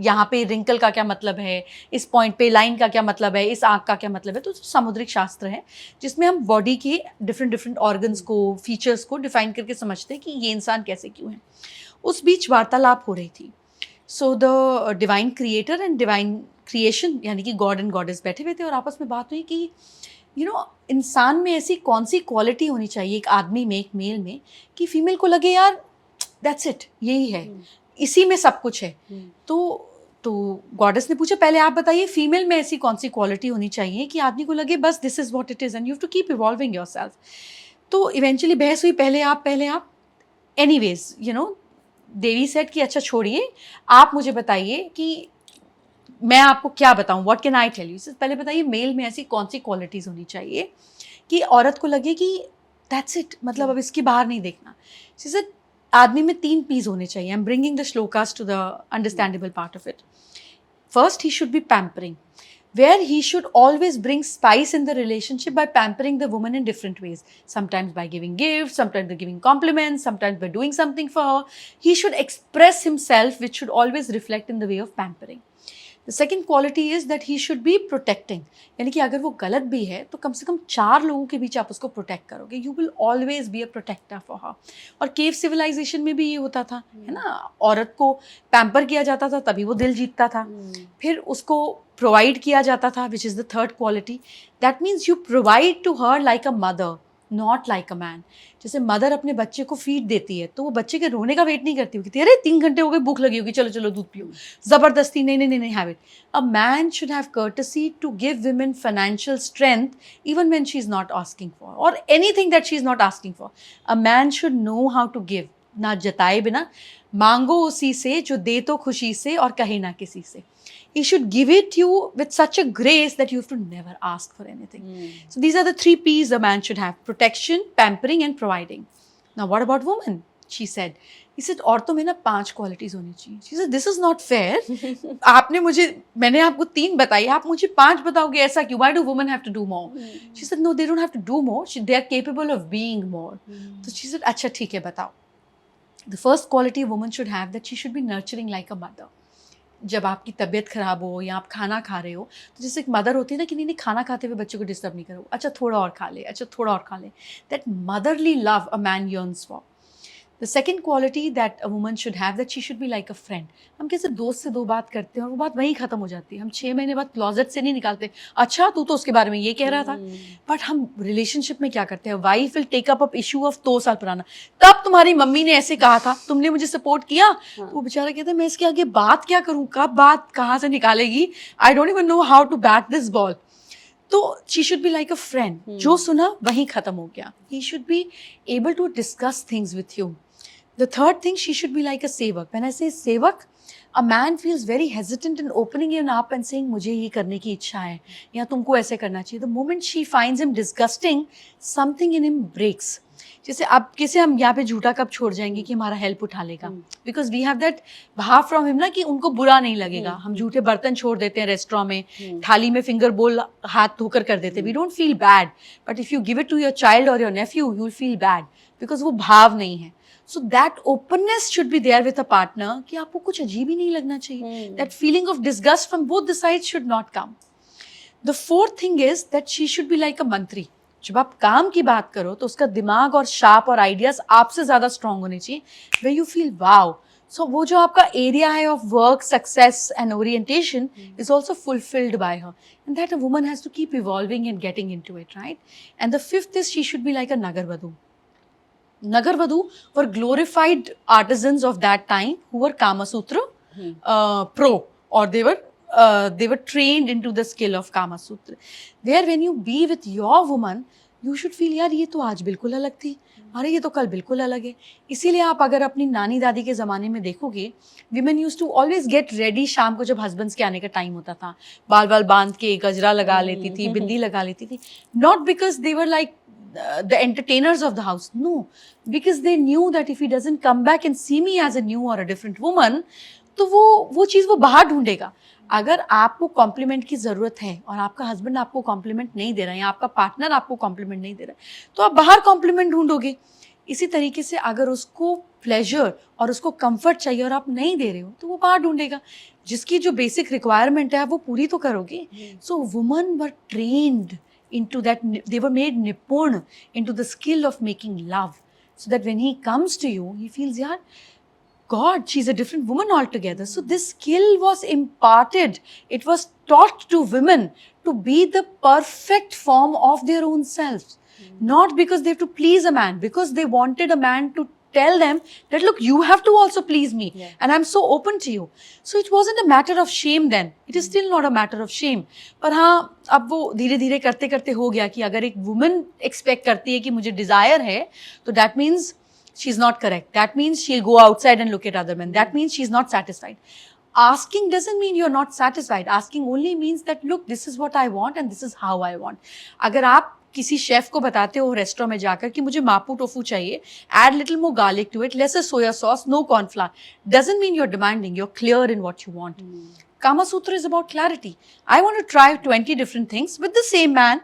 यहाँ पे रिंकल का क्या मतलब है, इस पॉइंट पे लाइन का क्या मतलब है, इस आँख का क्या मतलब है, तो समुद्रिक शास्त्र है जिसमें हम बॉडी के डिफरेंट ऑर्गन्स को, फीचर्स को डिफाइन करके समझते हैं कि ये इंसान कैसे क्यों है। उस बीच वार्तालाप हो रही थी। So the divine creator and divine creation, यानी कि गॉड एंड गॉडेस बैठे हुए थे, और आपस में बात हुई कि इंसान में ऐसी कौन सी क्वालिटी होनी चाहिए, एक आदमी में, एक मेल में, कि फीमेल को लगे यार दैट्स इट, यही है, इसी में सब कुछ है। तो तो गॉडेस ने पूछा पहले आप बताइए फीमेल में ऐसी कौन सी क्वालिटी होनी चाहिए कि आदमी को लगे बस this is what it is and you have to keep evolving yourself. तो इवेंचुअली बहस हुई पहले आप. एनीवेज देवी सेड कि अच्छा छोड़िए, आप मुझे बताइए कि मैं आपको क्या बताऊं, what can I tell you. पहले बताइए मेल में ऐसी कौन सी क्वालिटीज होनी चाहिए कि औरत को लगे कि दैट्स इट, मतलब अब इसके बाहर नहीं देखना. शी सेड आदमी में 3 पीस होने चाहिए. I am bringing the shlokas to the understandable part of it. First, he should be pampering, where he should always bring spice in the relationship by pampering the woman in different ways. Sometimes by giving gifts, sometimes by giving compliments, sometimes by doing something for her. He should express himself, which should always reflect in the way of pampering. The second quality is that he should be protecting. यानी कि अगर वो गलत भी है तो कम से कम 4 लोगों के बीच आप उसको प्रोटेक्ट करोगे. You will always be a protector for her. और केव सिविलाइजेशन में भी ये होता था, है ना, औरत को पैम्पर किया जाता था तभी वो दिल जीतता था. फिर उसको प्रोवाइड किया जाता था, which is the third quality. That means you provide to her like a mother, not like a man. जैसे मदर अपने बच्चे को फीड देती है तो वो बच्चे के रोने का वेट नहीं करती होगी, अरे 3 घंटे हो गए, भूख लगी होगी, चलो चलो दूध पियो, जबरदस्ती नहीं have it. A man should have courtesy to give women financial strength even when she is not asking for और anything that she is not asking for. A man should know how to give, ना जताए बिना. मांगो उसी से जो दे तो खुशी से और कहे ना किसी से. He should give it you with such a grace that you have to never ask for anything. So these are the 3 P's a man should have: protection, pampering and providing. Now what about women? She said. He said औरतों में ना 5 qualities होनी चाहिए. She said this is not fair. मैंने आपको 3 बताई, आप मुझे 5 बताओगे, ऐसा क्यों? Why do women have to do more? She said no, they don't have to do more. They are capable of being more. So she said अच्छा ठीक है बताओ. The first quality a woman should have that she should be nurturing like a mother. जब आपकी तबीयत खराब हो या आप खाना खा रहे हो तो जैसे एक मदर होती है ना कि नहीं खाना खाते हुए बच्चे को डिस्टर्ब नहीं करो, अच्छा थोड़ा और खा ले, अच्छा थोड़ा और खा ले. That motherly love a man yearns for. The second quality that a woman should have, that she should be like a friend. हम कैसे दोस्त से 2 बात करते हैं और वो बात वहीं ख़त्म हो जाती है. हम 6 महीने बाद क्लॉजेट से नहीं निकालते, अच्छा तू तो उसके बारे में ये कह रहा था. बट हम रिलेशनशिप में क्या करते हैं, wife will take up issue of 2 साल पुराना, तब तुम्हारी मम्मी ने ऐसे कहा था, तुमने मुझे सपोर्ट किया. तो वो बेचारा कहता है मैं इसके आगे बात क्या करूँ, कब बात कहाँ से निकालेगी, I don't even know how to bat this ball. तो she should be like a friend. जो सुना वहीं ख़त्म हो गया. He should be able to discuss things with you. The third thing, she should be like a sevak. When I say sevak, a man feels very hesitant in opening him up and saying मुझे ये करने की इच्छा है या तुमको ऐसे करना चाहिए. The moment she finds him disgusting, something in him breaks. जैसे अब कैसे हम यहाँ पे झूठा कब छोड़ जाएंगे कि हमारा हेल्प उठा लेगा, बिकॉज वी हैव दैट भाव फ्रॉम हिम ना कि उनको बुरा नहीं लगेगा. हम झूठे बर्तन छोड़ देते हैं रेस्टोरेंट में, थाली में फिंगर बोल हाथ धोकर कर देते हैं, we don't feel bad. But if you give it to your child और your nephew, you will feel bad because वो भाव नहीं है. So that openness should be there with a partner कि आपको कुछ अजीब ही नहीं लगना चाहिए. That feeling of disgust from both the sides should not come. The fourth thing is that she should be like a मंत्री. जब आप काम की बात करो तो उसका दिमाग और शार्प और आइडियाज आपसे ज़्यादा स्ट्रॉन्ग होने चाहिए. Where you feel wow. So वो जो आपका एरिया है of work, success and orientation is also fulfilled by her. And that a woman has to keep evolving and getting into it, right? And the fifth is she should be like a Nagarvadhu. Nagarvadhu were glorified artisans of that time who were Kama Sutra pro, or they were trained into the skill of Kama Sutra. Where when you be with your woman, you should feel यार ये तो आज बिल्कुल अलग थी, अरे ये तो कल बिल्कुल अलग है. इसीलिए आप अगर अपनी नानी दादी के ज़माने में देखोगे, women used to always get ready शाम को जब husbands के आने का टाइम होता था, बाल बाल बांध के गजरा लगा लेती थी, बिंदी लगा लेती थी. Not because they were like the entertainers of the house, no, because they knew that if he doesn't come back and see me as a new or a different woman, तो वो चीज़ वो बाहर ढूंढेगा. अगर आपको कॉम्प्लीमेंट की ज़रूरत है और आपका हस्बैंड आपको कॉम्प्लीमेंट नहीं दे रहा है या आपका पार्टनर आपको कॉम्प्लीमेंट नहीं दे रहा है तो आप बाहर कॉम्प्लीमेंट ढूंढोगे. इसी तरीके से अगर उसको प्लेजर और उसको कंफर्ट चाहिए और आप नहीं दे रहे हो तो वो बाहर ढूंढेगा. जिसकी जो बेसिक रिक्वायरमेंट है आप वो पूरी तो करोगे. So woman were trained into that, they were made nipun into the skill of making love, so that when he comes to you he feels yeah God, she's a different woman altogether. So this skill was imparted, it was taught to women to be the perfect form of their own selves. Not because they have to please a man, because they wanted a man to tell them that, look, you have to also please me. Yeah. And I'm so open to you. So it wasn't a matter of shame then. It is still not a matter of shame. पर हाँ, अब वो धीरे धीरे करते करते हो गया कि अगर एक woman expect करती है कि मुझे desire है, तो that means she's not correct. That means she'll go outside and look at other men. That means she's not satisfied. Asking doesn't mean you're not satisfied. Asking only means that, look, this is what I want and this is how I want. अगर आप किसी chef को बताते हो restaurant में जाकर कि मुझे मापू टोफू चाहिए, add little more garlic to it, lesser soya sauce, no corn flour, doesn't mean you're demanding. You're clear in what you want. Kama Sutra is about clarity. I want to try 20 different things with the same man.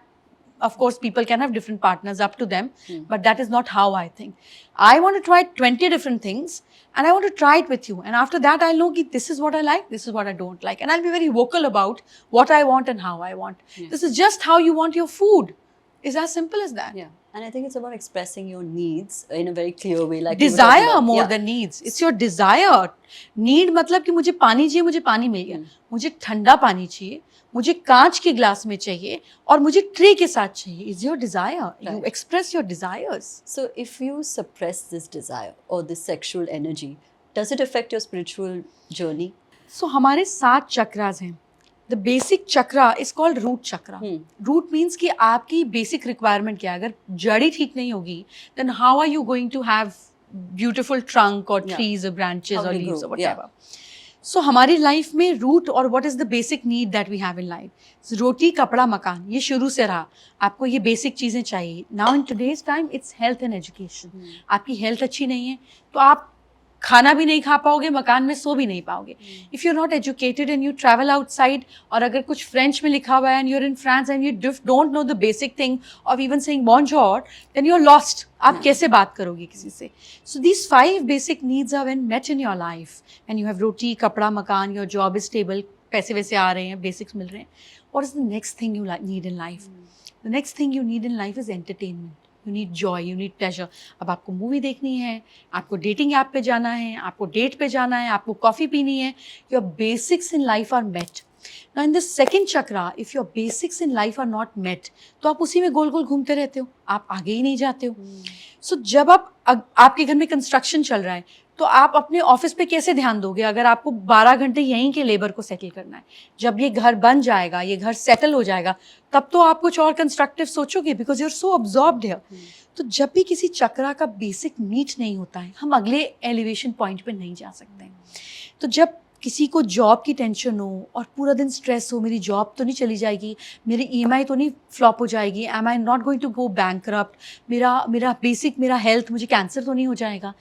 Of course, people can have different partners, up to them, but that is not how I think. I want to try 20 different things and I want to try it with you. And after that, I'll know that this is what I like, this is what I don't like. And I'll be very vocal about what I want and how I want. This is just how you want your food. It's as simple as that. Yeah. And I think it's about expressing your needs in a very clear way. Like you were talking Desire about. more Yeah. than needs. It's your desire. Need मतलब कि मुझे पानी चाहिए, मुझे पानी मिल गया. मुझे ठंडा पानी चाहिए, मुझे कांच के ग्लास में चाहिए और मुझे ट्रे के साथ चाहिए. Is your desire. You express your desires. So if you suppress this desire or this sexual energy, does it affect your spiritual journey? So हमारे 7 चक्रास हैं. The basic chakra is called root chakra. Root means कि आपकी basic requirement क्या है. अगर जड़ी ठीक नहीं होगी, then how are you going to have beautiful trunk or trees or branches How or they leaves grow, or whatever. So हमारी life में root और what is the basic need that we have in life? So, रोटी कपड़ा मकान ये शुरू से रहा. आपको ये basic चीजें चाहिए. Now in today's time it's health and education. आपकी health अच्छी नहीं है तो आप खाना भी नहीं खा पाओगे, मकान में सो भी नहीं पाओगे. If you're not educated and you travel outside, और अगर कुछ फ्रेंच में लिखा हुआ है and you're in France and you don't know the basic thing of even saying bonjour, then you're lost. आप कैसे बात करोगे किसी से? So these 5 basic needs are when met in your life. And you have रोटी, कपड़ा, मकान, your job is stable, पैसे वैसे आ रहे हैं, basics मिल रहे हैं. What is the next thing you need in life? The next thing you need in life is entertainment. You need joy, you need pleasure. अब आपको movie देखनी है, आपको डेटिंग ऐप पे जाना है, आपको डेट पे जाना है, आपको कॉफ़ी पीनी है. Your basics in life are met. Now in the second chakra, if your basics in life are not met, तो आप उसी में गोल गोल घूमते रहते हो, आप आगे ही नहीं जाते हो. So जब आपके घर में कंस्ट्रक्शन चल रहा है, तो आप अपने ऑफिस पे कैसे ध्यान दोगे अगर आपको 12 घंटे यहीं के लेबर को सेटल करना है? जब ये घर बन जाएगा, ये घर सेटल हो जाएगा, तब तो आप कुछ और कंस्ट्रक्टिव सोचोगे because you are so absorbed here. तो जब भी किसी चक्रा का बेसिक मीट नहीं होता है, हम अगले एलिवेशन पॉइंट पे नहीं जा सकते. तो जब किसी को जॉब की टेंशन हो और पूरा दिन स्ट्रेस हो, मेरी जॉब तो नहीं चली जाएगी, मेरी EMI तो नहीं फ्लॉप हो जाएगी, am I not going to go bankrupt, मेरा बेसिक मेरा हेल्थ, मुझे कैंसर तो नहीं हो जाएगा,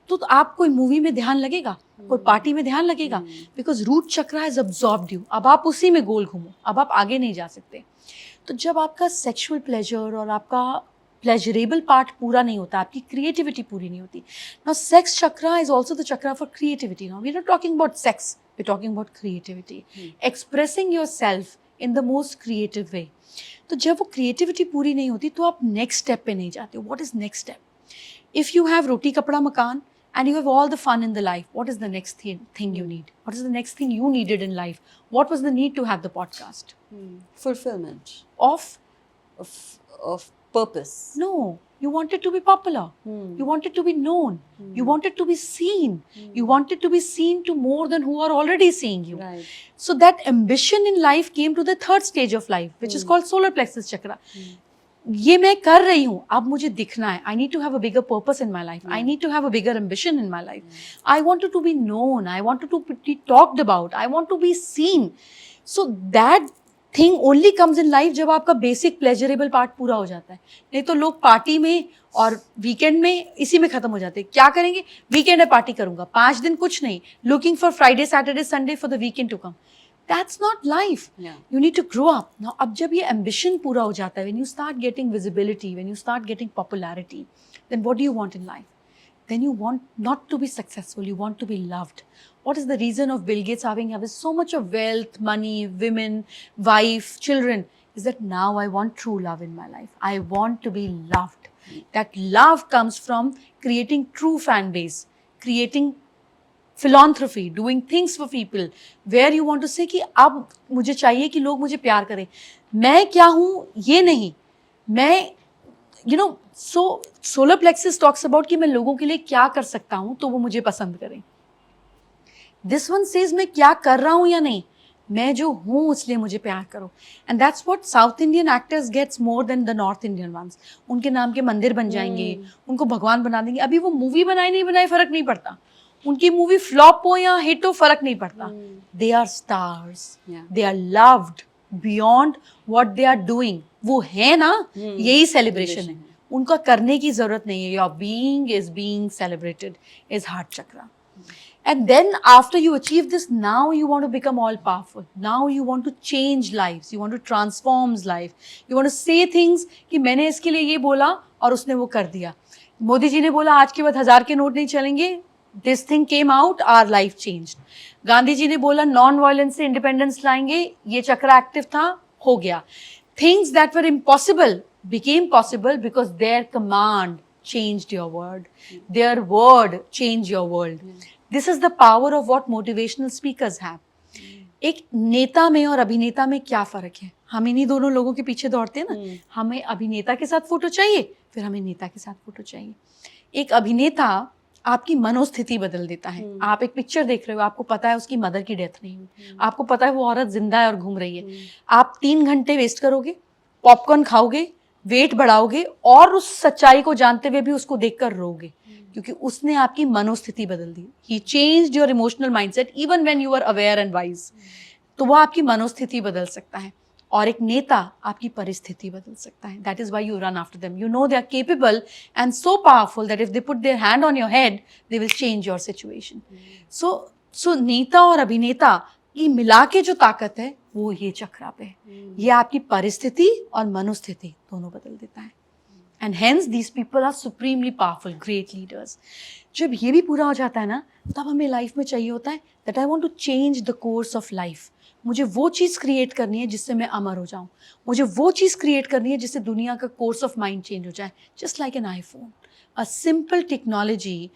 तो आप कोई मूवी में ध्यान लगेगा, कोई पार्टी में ध्यान लगेगा, because root chakra has absorbed you. अब आप उसी में गोल घूमो, अब आप आगे नहीं जा सकते. तो जब आपका सेक्सुअल प्लेजर और आपका प्लेजरेबल पार्ट पूरा नहीं होता, आपकी क्रिएटिविटी पूरी नहीं होती. Now sex chakra is also the chakra for creativity. Now we are not talking about sex, we are talking about creativity, expressing yourself in the most creative way. तो जब वो क्रिएटिविटी पूरी नहीं होती तो आप नेक्स्ट स्टेप पे नहीं जाते हो. What is next step? If you have roti kapda makaan and you have all the fun in the life, what is the next thing you need? What is the next thing you needed in life? What was the need to have the podcast? Fulfillment Of purpose. No, you wanted to be popular. You wanted to be known. You wanted to be seen. You wanted to be seen to more than who are already seeing you. Right. So that ambition in life came to the third stage of life, which is called solar plexus chakra. ये मैं कर रही हूँ, अब मुझे दिखना है. I need to have a bigger purpose in my life. I need to have a bigger ambition in my life. I want to be known. I want to be talked about. I want to be seen. So that thing only comes in life जब आपका basic pleasurable part पूरा हो जाता है. नहीं तो लोग party में और वीकेंड में इसी में खत्म हो जाते हैं. क्या करेंगे? वीकेंड है पार्टी करूंगा, 5 दिन कुछ नहीं, looking for Friday Saturday Sunday for the weekend to come. That's not life. Yeah. You need to grow up. Now, अब जब ये ambition पूरा हो जाता है, when you start getting visibility, when you start getting popularity, then what do you want in life? Then you want not to be successful, you want to be loved. What is the reason of Bill Gates having so much of wealth, money, women, wife, children? Is that now I want true love in my life. I want to be loved. That love comes from creating true fan base, creating philanthropy, doing things for people, where you want to say कि अब मुझे चाहिए कि लोग मुझे प्यार करें. मैं क्या हूँ ये नहीं, मैं you know, so solar plexus talks about कि मैं लोगों के लिए क्या कर सकता हूँ तो वो मुझे पसंद करें. दिस वन सेज मैं क्या कर रहा हूँ या नहीं, मैं जो हूँ इसलिए मुझे प्यार करो. And that's what south Indian actors gets more than the north Indian ones. उनके नाम के मंदिर बन जाएंगे, उनको भगवान बना देंगे. अभी वो मूवी बनाए नहीं बनाए फर्क नहीं पड़ता, उनकी मूवी फ्लॉप हो या हिट हो फर्क नहीं पड़ता. They are stars, they are loved beyond what they are doing. वो है ना, यही सेलिब्रेशन है. उनका करने की जरूरत नहीं है. Your being is being celebrated is heart chakra. And then after you achieve this, now you want to become all powerful. Now you want to change lives. You want to transform life. You want to say things कि मैंने इसके लिए ये बोला और उसने वो कर दिया. मोदी जी ने बोला आज के बाद 1000 के नोट नहीं चलेंगे. This thing came out, our life changed. Gandhi ji ने बोला नॉन वायलेंस से इंडिपेंडेंस लाएंगे. ये चक्रा एक्टिव था, हो गया. Things that were impossible became possible because their command changed your word. Their word changed your world. This is the power of what motivational speakers have. एक नेता में और अभिनेता में क्या फर्क है? हम इन्हीं दोनों लोगों के पीछे दौड़ते हैं ना. हमें अभिनेता के साथ फोटो चाहिए, फिर हमें नेता के साथ फोटो चाहिए. एक अभिनेता आपकी मनोस्थिति बदल देता है. आप एक पिक्चर देख रहे हो, आपको पता है उसकी मदर की डेथ नहीं हुई, आपको पता है वो औरत जिंदा है और घूम रही है. आप 3 घंटे वेस्ट करोगे, पॉपकॉर्न खाओगे, वेट बढ़ाओगे और उस सच्चाई को जानते हुए भी उसको देखकर रोगे, क्योंकि उसने आपकी मनोस्थिति बदल दी. He changed your emotional mindset even when you are aware and wise. तो वो आपकी मनोस्थिति बदल सकता है. और एक नेता आपकी परिस्थिति बदल सकता है. That is why you run after them. You know they are capable and so powerful that if they put their hand on your head they will change your situation. So नेता और अभिनेता की मिला के जो ताकत है वो ये चक्रा पे है. ये आपकी परिस्थिति और मनोस्थिति दोनों बदल देता है. And hence these people are supremely powerful, great leaders. जब ये भी पूरा हो जाता है ना, तब हमें लाइफ में चाहिए होता है that I want to change the course of life. मुझे वो चीज़ क्रिएट करनी है जिससे मैं अमर हो जाऊँ. मुझे वो चीज़ क्रिएट करनी है जिससे दुनिया का कोर्स ऑफ माइंड चेंज हो जाए. Just like an iPhone, a simple technology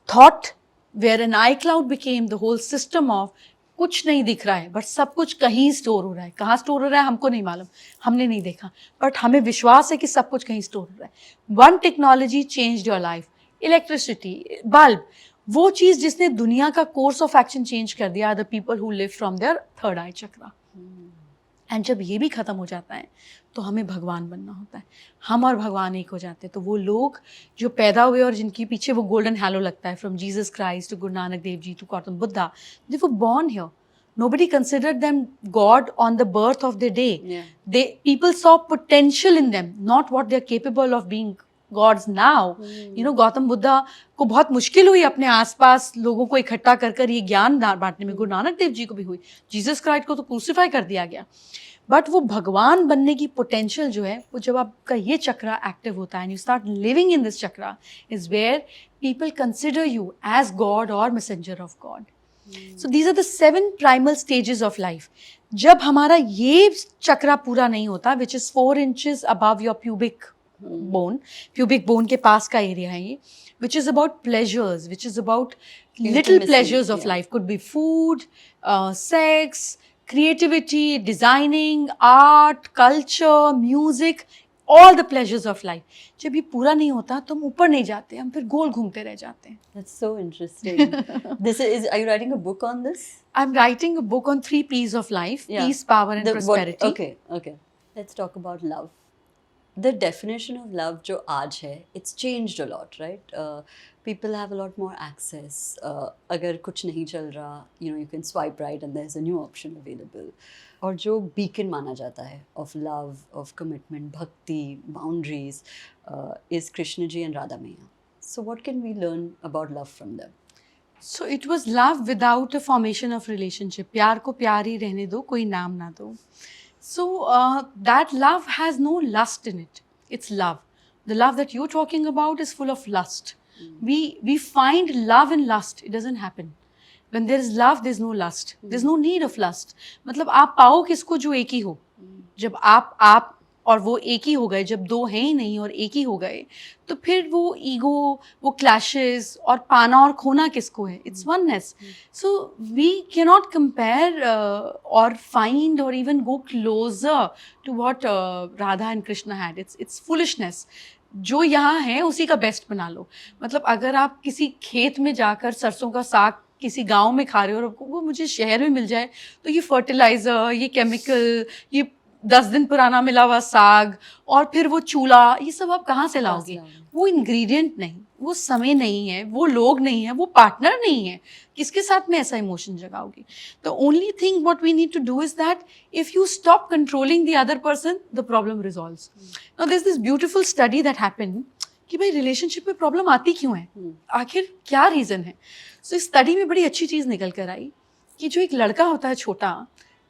thought where an iCloud became the whole system of कुछ नहीं दिख रहा है बट सब कुछ कहीं स्टोर हो रहा है. कहाँ स्टोर हो रहा है हमको नहीं मालूम, हमने नहीं देखा, बट हमें विश्वास है कि सब कुछ कहीं स्टोर हो रहा है. One technology changed your life. Electricity, bulb, वो चीज जिसने दुनिया का कोर्स ऑफ एक्शन चेंज कर दिया. The people who live from there third I chakra. And जब ये भी खत्म हो जाता है तो हमें भगवान बनना होता है. हम और भगवान एक हो जाते हैं. तो वो लोग जो पैदा हुए और जिनके पीछे वो गोल्डन हैलो लगता है, from Jesus Christ to Guru Nanak Dev ji to Gautam Buddha, they were born here. Nobody considered them God on the birth of their day. People saw potential in them, not what they are capable of being gods now. You know, Gautam Buddha को बहुत मुश्किल हुई अपने आसपास लोगों को इकट्ठा कर कर ये ज्ञान बांटने में. गुरु नानक देव जी को भी हुई. जीसस क्राइस्ट को तो क्रूसिफाई कर दिया गया. बट वो भगवान बनने की पोटेंशियल जो है वो जब आपका ये चक्रा एक्टिव होता है, and you start living in this chakra, is where people consider you as God और messenger of God. So these are the 7 primal stages of life. जब हमारा ये चक्रा पूरा नहीं होता, which is 4 inches above your pubic bone के पास का area है ये, which is about pleasures, which is about little pleasures of life. Could be food, sex, creativity, designing, art, culture, music, all the pleasures of life. जब ये पूरा नहीं होता तो हम ऊपर नहीं जाते, हम फिर गोल घूमते रह जाते हैं. That's so interesting. Are you writing a book on this? I'm writing a book on 3 P's of life: peace, power, and prosperity. Okay. Let's talk about love. The definition of love जो आज है, it's changed a lot, right? People have a lot more access. अगर कुछ नहीं चल रहा, you can swipe right and there's a new option available. और जो beacon माना जाता है of love, of commitment, bhakti, boundaries, is Krishna ji and Radha Maiya. So what can we learn about love from them? So it was love without a formation of relationship. प्यार को प्यार ही रहने दो, कोई नाम ना दो. So that love has no lust in it. It's love. The love that you're talking about is full of lust. We find love in lust. It doesn't happen. When there is love, there's no lust. There's no need of lust. मतलब आप पाओ किसको जो एक ही हो. जब आप और वो एक ही हो गए, जब 2 हैं ही नहीं और एक ही हो गए, तो फिर वो ईगो, वो क्लैशेस और पाना और खोना किसको है? It's oneness. So we can not compare और फाइंड और even go closer to what Radha and Krishna had. It's foolishness. जो यहाँ है उसी का बेस्ट बना लो। मतलब अगर आप किसी खेत में जाकर सरसों का साग किसी गांव में खा रहे हो और वो मुझे शहर में मिल जाए, तो ये फर्टिलाइजर, ये केमिकल, ये 10 दिन पुराना मिला हुआ साग और फिर वो चूल्हा, ये सब आप कहाँ से लाओगे? वो इंग्रेडिएंट नहीं, वो समय नहीं है, वो लोग नहीं है, वो पार्टनर नहीं है, किसके साथ में ऐसा इमोशन जगाओगे? The only thing what we need to do is that if you stop controlling the other person, the problem resolves. Now there is this beautiful study that happened कि भाई रिलेशनशिप में प्रॉब्लम आती क्यों है, आखिर क्या reason है? सो इस स्टडी में बड़ी अच्छी चीज निकल कर आई कि जो एक लड़का होता है छोटा,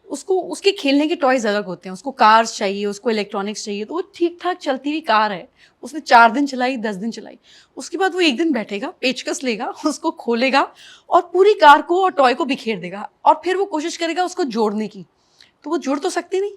उसको उसके खेलने के टॉयज अलग होते हैं, उसको कार्स चाहिए, उसको इलेक्ट्रॉनिक्स चाहिए, तो वो ठीक ठाक चलती हुई कार है, उसने 4 दिन चलाई, 10 दिन चलाई, उसके बाद वो एक दिन बैठेगा, पेचकस लेगा, उसको खोलेगा और पूरी कार को और टॉय को बिखेर देगा और फिर वो कोशिश करेगा उसको जोड़ने की, तो वो जुड़ तो सकती नहीं।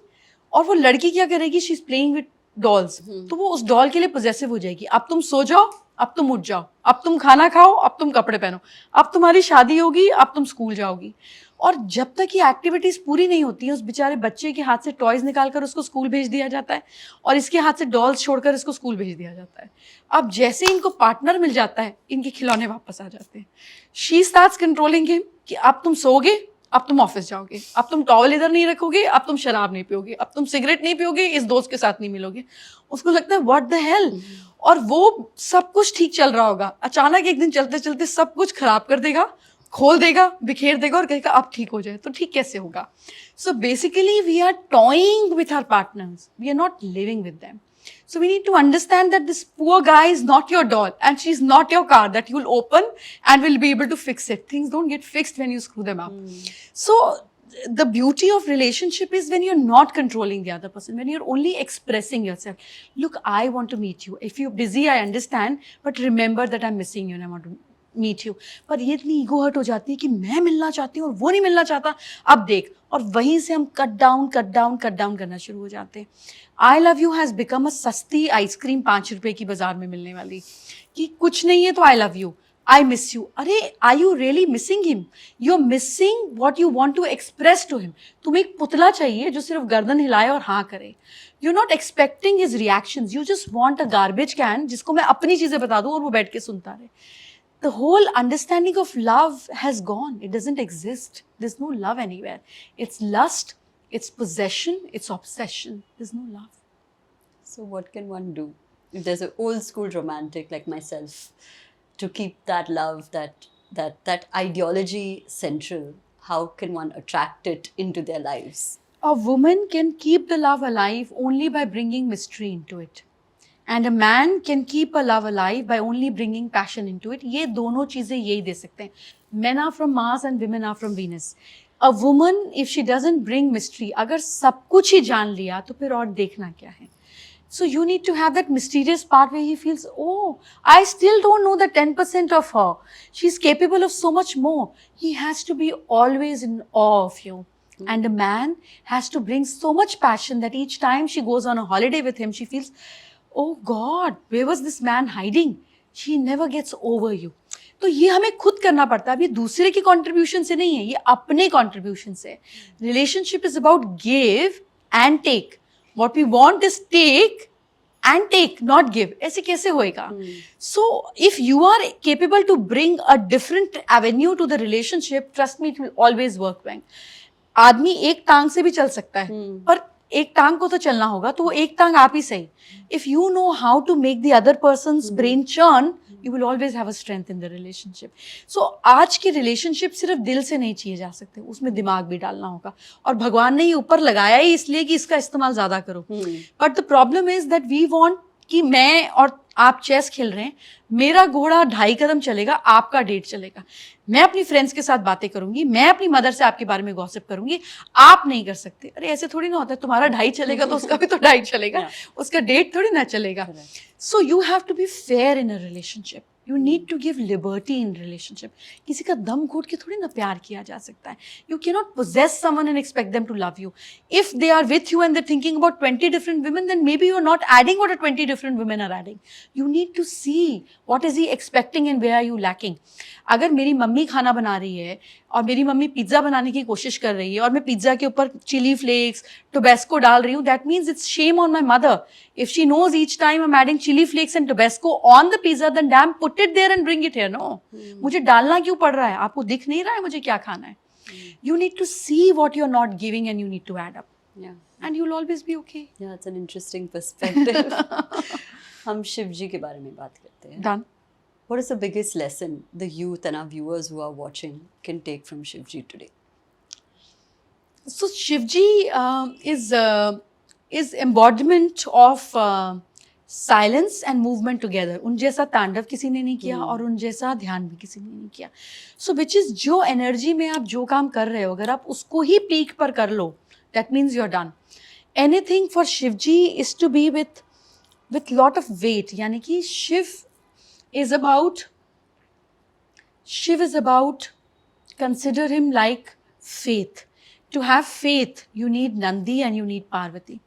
और वो लड़की क्या करेगी, she is playing with dolls, तो वो उस डॉल के लिए पोजेसिव हो जाएगी। अब तुम सो जाओ, अब तुम उठ जाओ, अब तुम खाना खाओ, अब तुम कपड़े पहनो, अब तुम्हारी शादी होगी, अब तुम स्कूल जाओगी। और जब तक ये एक्टिविटीज पूरी नहीं होती है, उस बेचारे बच्चे के हाथ से टॉयज निकालकर उसको स्कूल भेज दिया जाता है और इसके हाथ से डॉल्स छोड़कर इसको स्कूल भेज दिया जाता है। अब जैसे इनको पार्टनर मिल जाता है, इनके खिलौने वापस आ जाते हैं। शी स्टार्ट्स कंट्रोलिंग हिम कि अब तुम सोओगे, अब तुम ऑफिस जाओगे, अब तुम टॉवल इधर नहीं रखोगे, अब तुम शराब नहीं पियोगे, अब तुम सिगरेट नहीं पियोगे, इस दोस्त के साथ नहीं मिलोगे। उसको लगता है व्हाट द हेल। और वो सब कुछ ठीक चल रहा होगा, अचानक एक दिन चलते चलते सब कुछ खराब कर देगा, खोल देगा, बिखेर देगा और कहेगा अब ठीक हो जाए। तो ठीक कैसे होगा? So basically we are toying with our partners, we are not living with them. So we need to understand that this poor guy is not your doll and she's not your car that you'll open and will be able to fix it. Things don't get fixed when you screw them up. So the beauty of relationship is when you're not controlling the other person, when you're only expressing yourself. Look, I want to meet you. If you're busy, I understand, but remember that I'm missing you and I want to meet you. पर ये इतनी ego hurt हो जाती है कि मैं मिलना चाहती हूँ और वो नहीं मिलना चाहता, अब देख, और वहीं से हम कट डाउन करना शुरू हो जाते हैं. आई love you has become a सस्ती आइसक्रीम 5 रुपए की बाजार में मिलने वाली, कि कुछ नहीं है तो I love you, I miss you. अरे are you really missing him? You are missing what you want to express to him. तुम्हें एक पुतला चाहिए जो सिर्फ गर्दन हिलाए और हाँ करे. You not expecting his reactions, you just want a garbage can जिसको मैं अपनी चीजें बता दूं और वो बैठ के सुनता रहे. The whole understanding of love has gone. It doesn't exist. There's no love anywhere. It's lust, it's possession, it's obsession. There's no love. So what can one do if there's an old school romantic like myself to keep that love, that ideology central? How can one attract it into their lives? A woman can keep the love alive only by bringing mystery into it. And a man can keep a love alive by only bringing passion into it. ये दोनों चीजें यही दे सकते हैं. Men are from Mars and women are from Venus. A woman, if she doesn't bring mystery, अगर सब कुछ ही जान लिया तो फिर और देखना क्या है? So you need to have that mysterious part where he feels, oh, I still don't know the 10% of her. She's capable of so much more. He has to be always in awe of you. And a man has to bring so much passion that each time she goes on a holiday with him, she feels, oh God, where was this man hiding? She never gets over you. तो ये हमें खुद करना पड़ता है. अभी दूसरे की कंट्रीब्यूशन से नहीं है, ये अपने कंट्रीब्यूशन से. Relationship is about give and take. What we want is take and take, not give. ऐसे कैसे होएगा? So if you are capable to bring a different avenue to the relationship, trust me, it will always work well. आदमी एक टांग से भी चल सकता है, पर एक टांग को तो चलना होगा, तो वो एक टांग आप ही सही. If you know how to make the other person's brain churn, you will always have a strength in the relationship. So आज के रिलेशनशिप सिर्फ दिल से नहीं चाहिए जा सकते, उसमें दिमाग भी डालना होगा. और भगवान ने ये ऊपर लगाया ही इसलिए कि इसका इस्तेमाल ज्यादा करो. But the problem is that we want कि मैं और आप चेस खेल रहे हैं, मेरा घोड़ा 2.5 कदम चलेगा, आपका 1.5 चलेगा. मैं अपनी फ्रेंड्स के साथ बातें करूंगी, मैं अपनी मदर से आपके बारे में गॉसिप करूंगी, आप नहीं कर सकते. अरे ऐसे थोड़ी ना होता है. तुम्हारा 2.5 चलेगा तो उसका भी तो 2.5 चलेगा, उसका 1.5 थोड़ी ना चलेगा. So you have to be fair in a relationship. You need to give liberty in relationship. किसी का दम घोट के थोड़ी ना प्यार किया जा सकता है. You cannot possess someone and expect them to love you. If they are with you and they're thinking about 20 different women, then maybe you're not adding what 20 different women are adding. You need to see what is he expecting and where are you lacking. अगर मेरी mummy खाना बना रही है और मेरी mummy pizza बनाने की कोशिश कर रही है और मैं पिज्ज़ा के ऊपर चिली फ्लेक्स टोबैस्को डाल रही हूँ, that means it's shame on my mother. If she knows each time I am adding chili flakes and tabasco on the pizza, then damn put it there and bring it here. No, मुझे डालना क्यों पड़ रहा है? आपको दिख नहीं रहा है मुझे क्या खाना है? You need to see what you're not giving and you need to add up. Yeah. And you'll always be okay. Yeah, it's an interesting perspective. हम शिव जी के बारे में बात करते हैं. Done. What is the biggest lesson the youth and our viewers who are watching can take from Shiv ji today? So Shivji is embodiment of silence and movement together. उन जैसा तांडव किसी ने नहीं किया और उन जैसा ध्यान भी किसी ने नहीं किया. So which is जो एनर्जी में आप जो काम कर रहे हो, अगर आप उसको ही पीक पर कर लो, that means you're done. Anything for Shivji is to be with lot of weight. यानी कि Shiv is about consider him like faith. To have faith, you need Nandi and you need Parvati.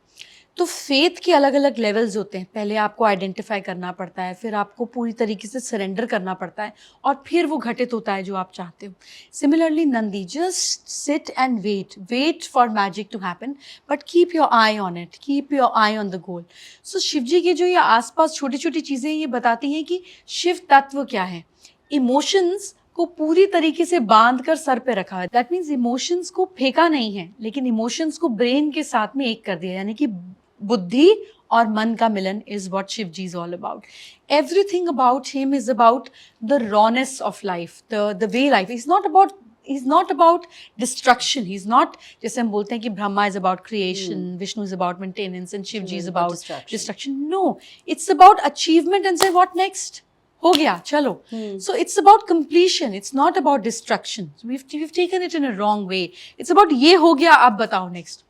तो faith के अलग अलग levels होते हैं. पहले आपको आइडेंटिफाई करना पड़ता है, फिर आपको पूरी तरीके से सरेंडर करना पड़ता है और फिर वो घटित होता है जो आप चाहते हो. Similarly Nandi, just sit and wait for magic to happen, but keep your eye on it, keep your eye on the goal. So Shiv ji की जो ये आसपास छोटी छोटी चीज़ें ये बताती हैं कि शिव तत्व क्या है. इमोशंस को पूरी तरीके से बांध कर सर पे रखा है. दैट मीन्स इमोशंस को फेंका नहीं है, लेकिन इमोशंस को ब्रेन के साथ में एक कर दिया. यानी कि बुद्धि और मन का मिलन is what Shivji is all about. Everything about him is about the rawness of life, the way life. He's not about destruction. He's not, जैसे हम बोलते हैं कि Brahma is about creation, Vishnu is about maintenance and Shivji is about destruction. No, it's about achievement and say what next? हो गया, चलो. So it's about completion. It's not about destruction. So we've taken it in a wrong way. It's about ये हो गया, अब बताओ next.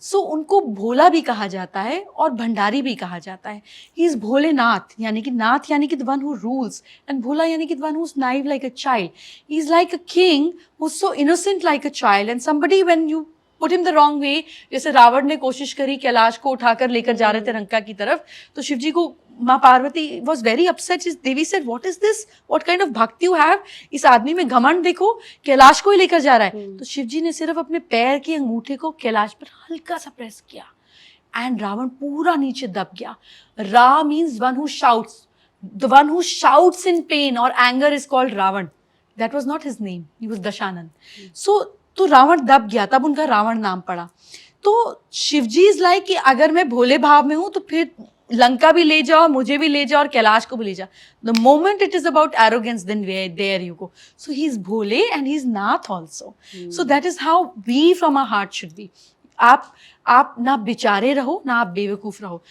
सो उनको भोला भी कहा जाता है और भंडारी भी कहा जाता है. ही इज भोलेनाथ, यानी कि नाथ यानी कि the one who rules, and भोला यानी कि the one who is naive like a child. He is like a king who is so innocent like a child, and somebody when you put him the wrong way, जैसे रावण ने कोशिश करी कैलाश को उठाकर लेकर जा रहे थे लंका की तरफ, तो शिव जी को माँ Parvati was very upset. Devi said what is this, what kind of भक्ति यू हैव, इस आदमी में घमंड देखो, कैलाश को ही लेकर जा रहा है. तो शिव जी ने सिर्फ अपने पैर के अंगूठे को कैलाश पर हल्का सा प्रेस किया एंड रावण पूरा नीचे दब गया. रा means one who shouts, the one who shouts in pain और anger is called Ravan. That was not his name, he was Dashanan. So तो रावण दब गया, तब उनका रावण नाम पड़ा. तो शिवजी इज लाइक कि अगर मैं भोले भाव में हूं तो फिर लंका भी ले जाओ, मुझे भी ले जाओ और कैलाश को भी ले जाओ. The moment it is about arrogance, then there you go. So he is Bhole and he is Nath also. So that is how we from our heart should be. आप ना बेचारे रहो ना आप बेवकूफ रहो.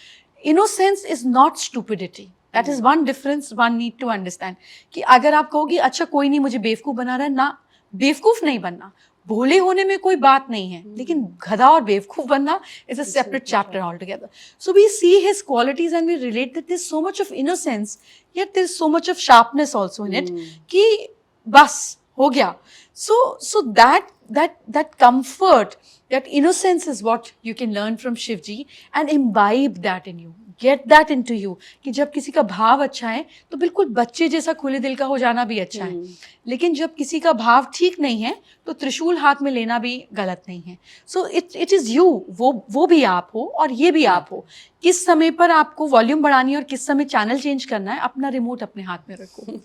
Innocence is not stupidity. That is one difference one need to understand. कि अगर आप कहोगे अच्छा कोई नहीं मुझे बेवकूफ बना रहा है, ना, बेवकूफ नहीं बनना. भोले होने में कोई बात नहीं है, लेकिन गधा और बेवकूफ बनना is a separate chapter all together. So we see his qualities and we relate that there is so much of innocence, yet there is so much of sharpness also in it, कि बस हो गया. So that comfort, that innocence is what you can learn from Shivji and imbibe that in you. Get that into you. कि जब किसी का भाव अच्छा है तो बिल्कुल बच्चे जैसा खुले दिल का हो जाना भी अच्छा है. लेकिन जब किसी का भाव ठीक नहीं है तो त्रिशूल हाथ में लेना भी गलत नहीं है. सो इट इज़ यू, वो भी आप हो और ये भी आप हो. किस समय पर आपको वॉल्यूम बढ़ानी है और किस समय चैनल चेंज करना है, अपना रिमोट अपने हाथ में रखो.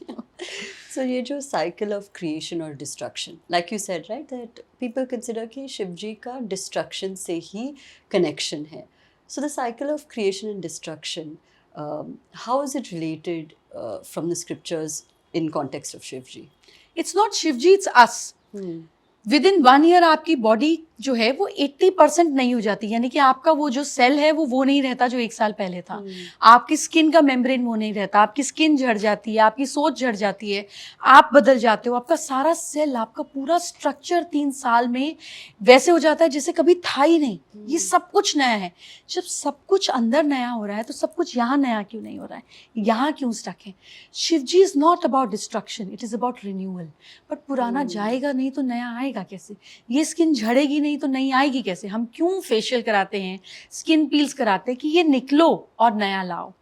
So ये जो साइकिल ऑफ क्रिएशन और destruction, like you said right, that people consider कि शिवजी का डिस्ट्रक्शन से ही कनेक्शन है. So the cycle of creation and destruction, how is it related from the scriptures in context of Shivji? It's not Shivji, it's us. With in 1 year आपकी body जो है वो 80% नहीं हो जाती, यानी कि आपका वो जो सेल है वो नहीं रहता जो 1 साल पहले था। आपकी स्किन का मेम्ब्रेन वो नहीं रहता, आपकी स्किन झड़ जाती है, आपकी सोच झड़ जाती है, आप बदल जाते हो, आपका सारा सेल, आपका पूरा स्ट्रक्चर 3 साल में वैसे हो जाता है जैसे कभी था ही नहीं। ये सब कुछ नया है। जब सब कुछ अंदर नया हो रहा है तो सब कुछ यहाँ नया क्यों नहीं हो रहा है, यहाँ क्यों स्टक है? Shiv ji is not about destruction, it is about renewal. But पुराना जाएगा नहीं तो नया आएगा कैसे? ये स्किन झड़ेगी नहीं तो नई आएगी कैसे? हम क्यों फेशियल कराते हैं, स्किन पील्स कराते हैं कि ये निकलो और नया लाओ।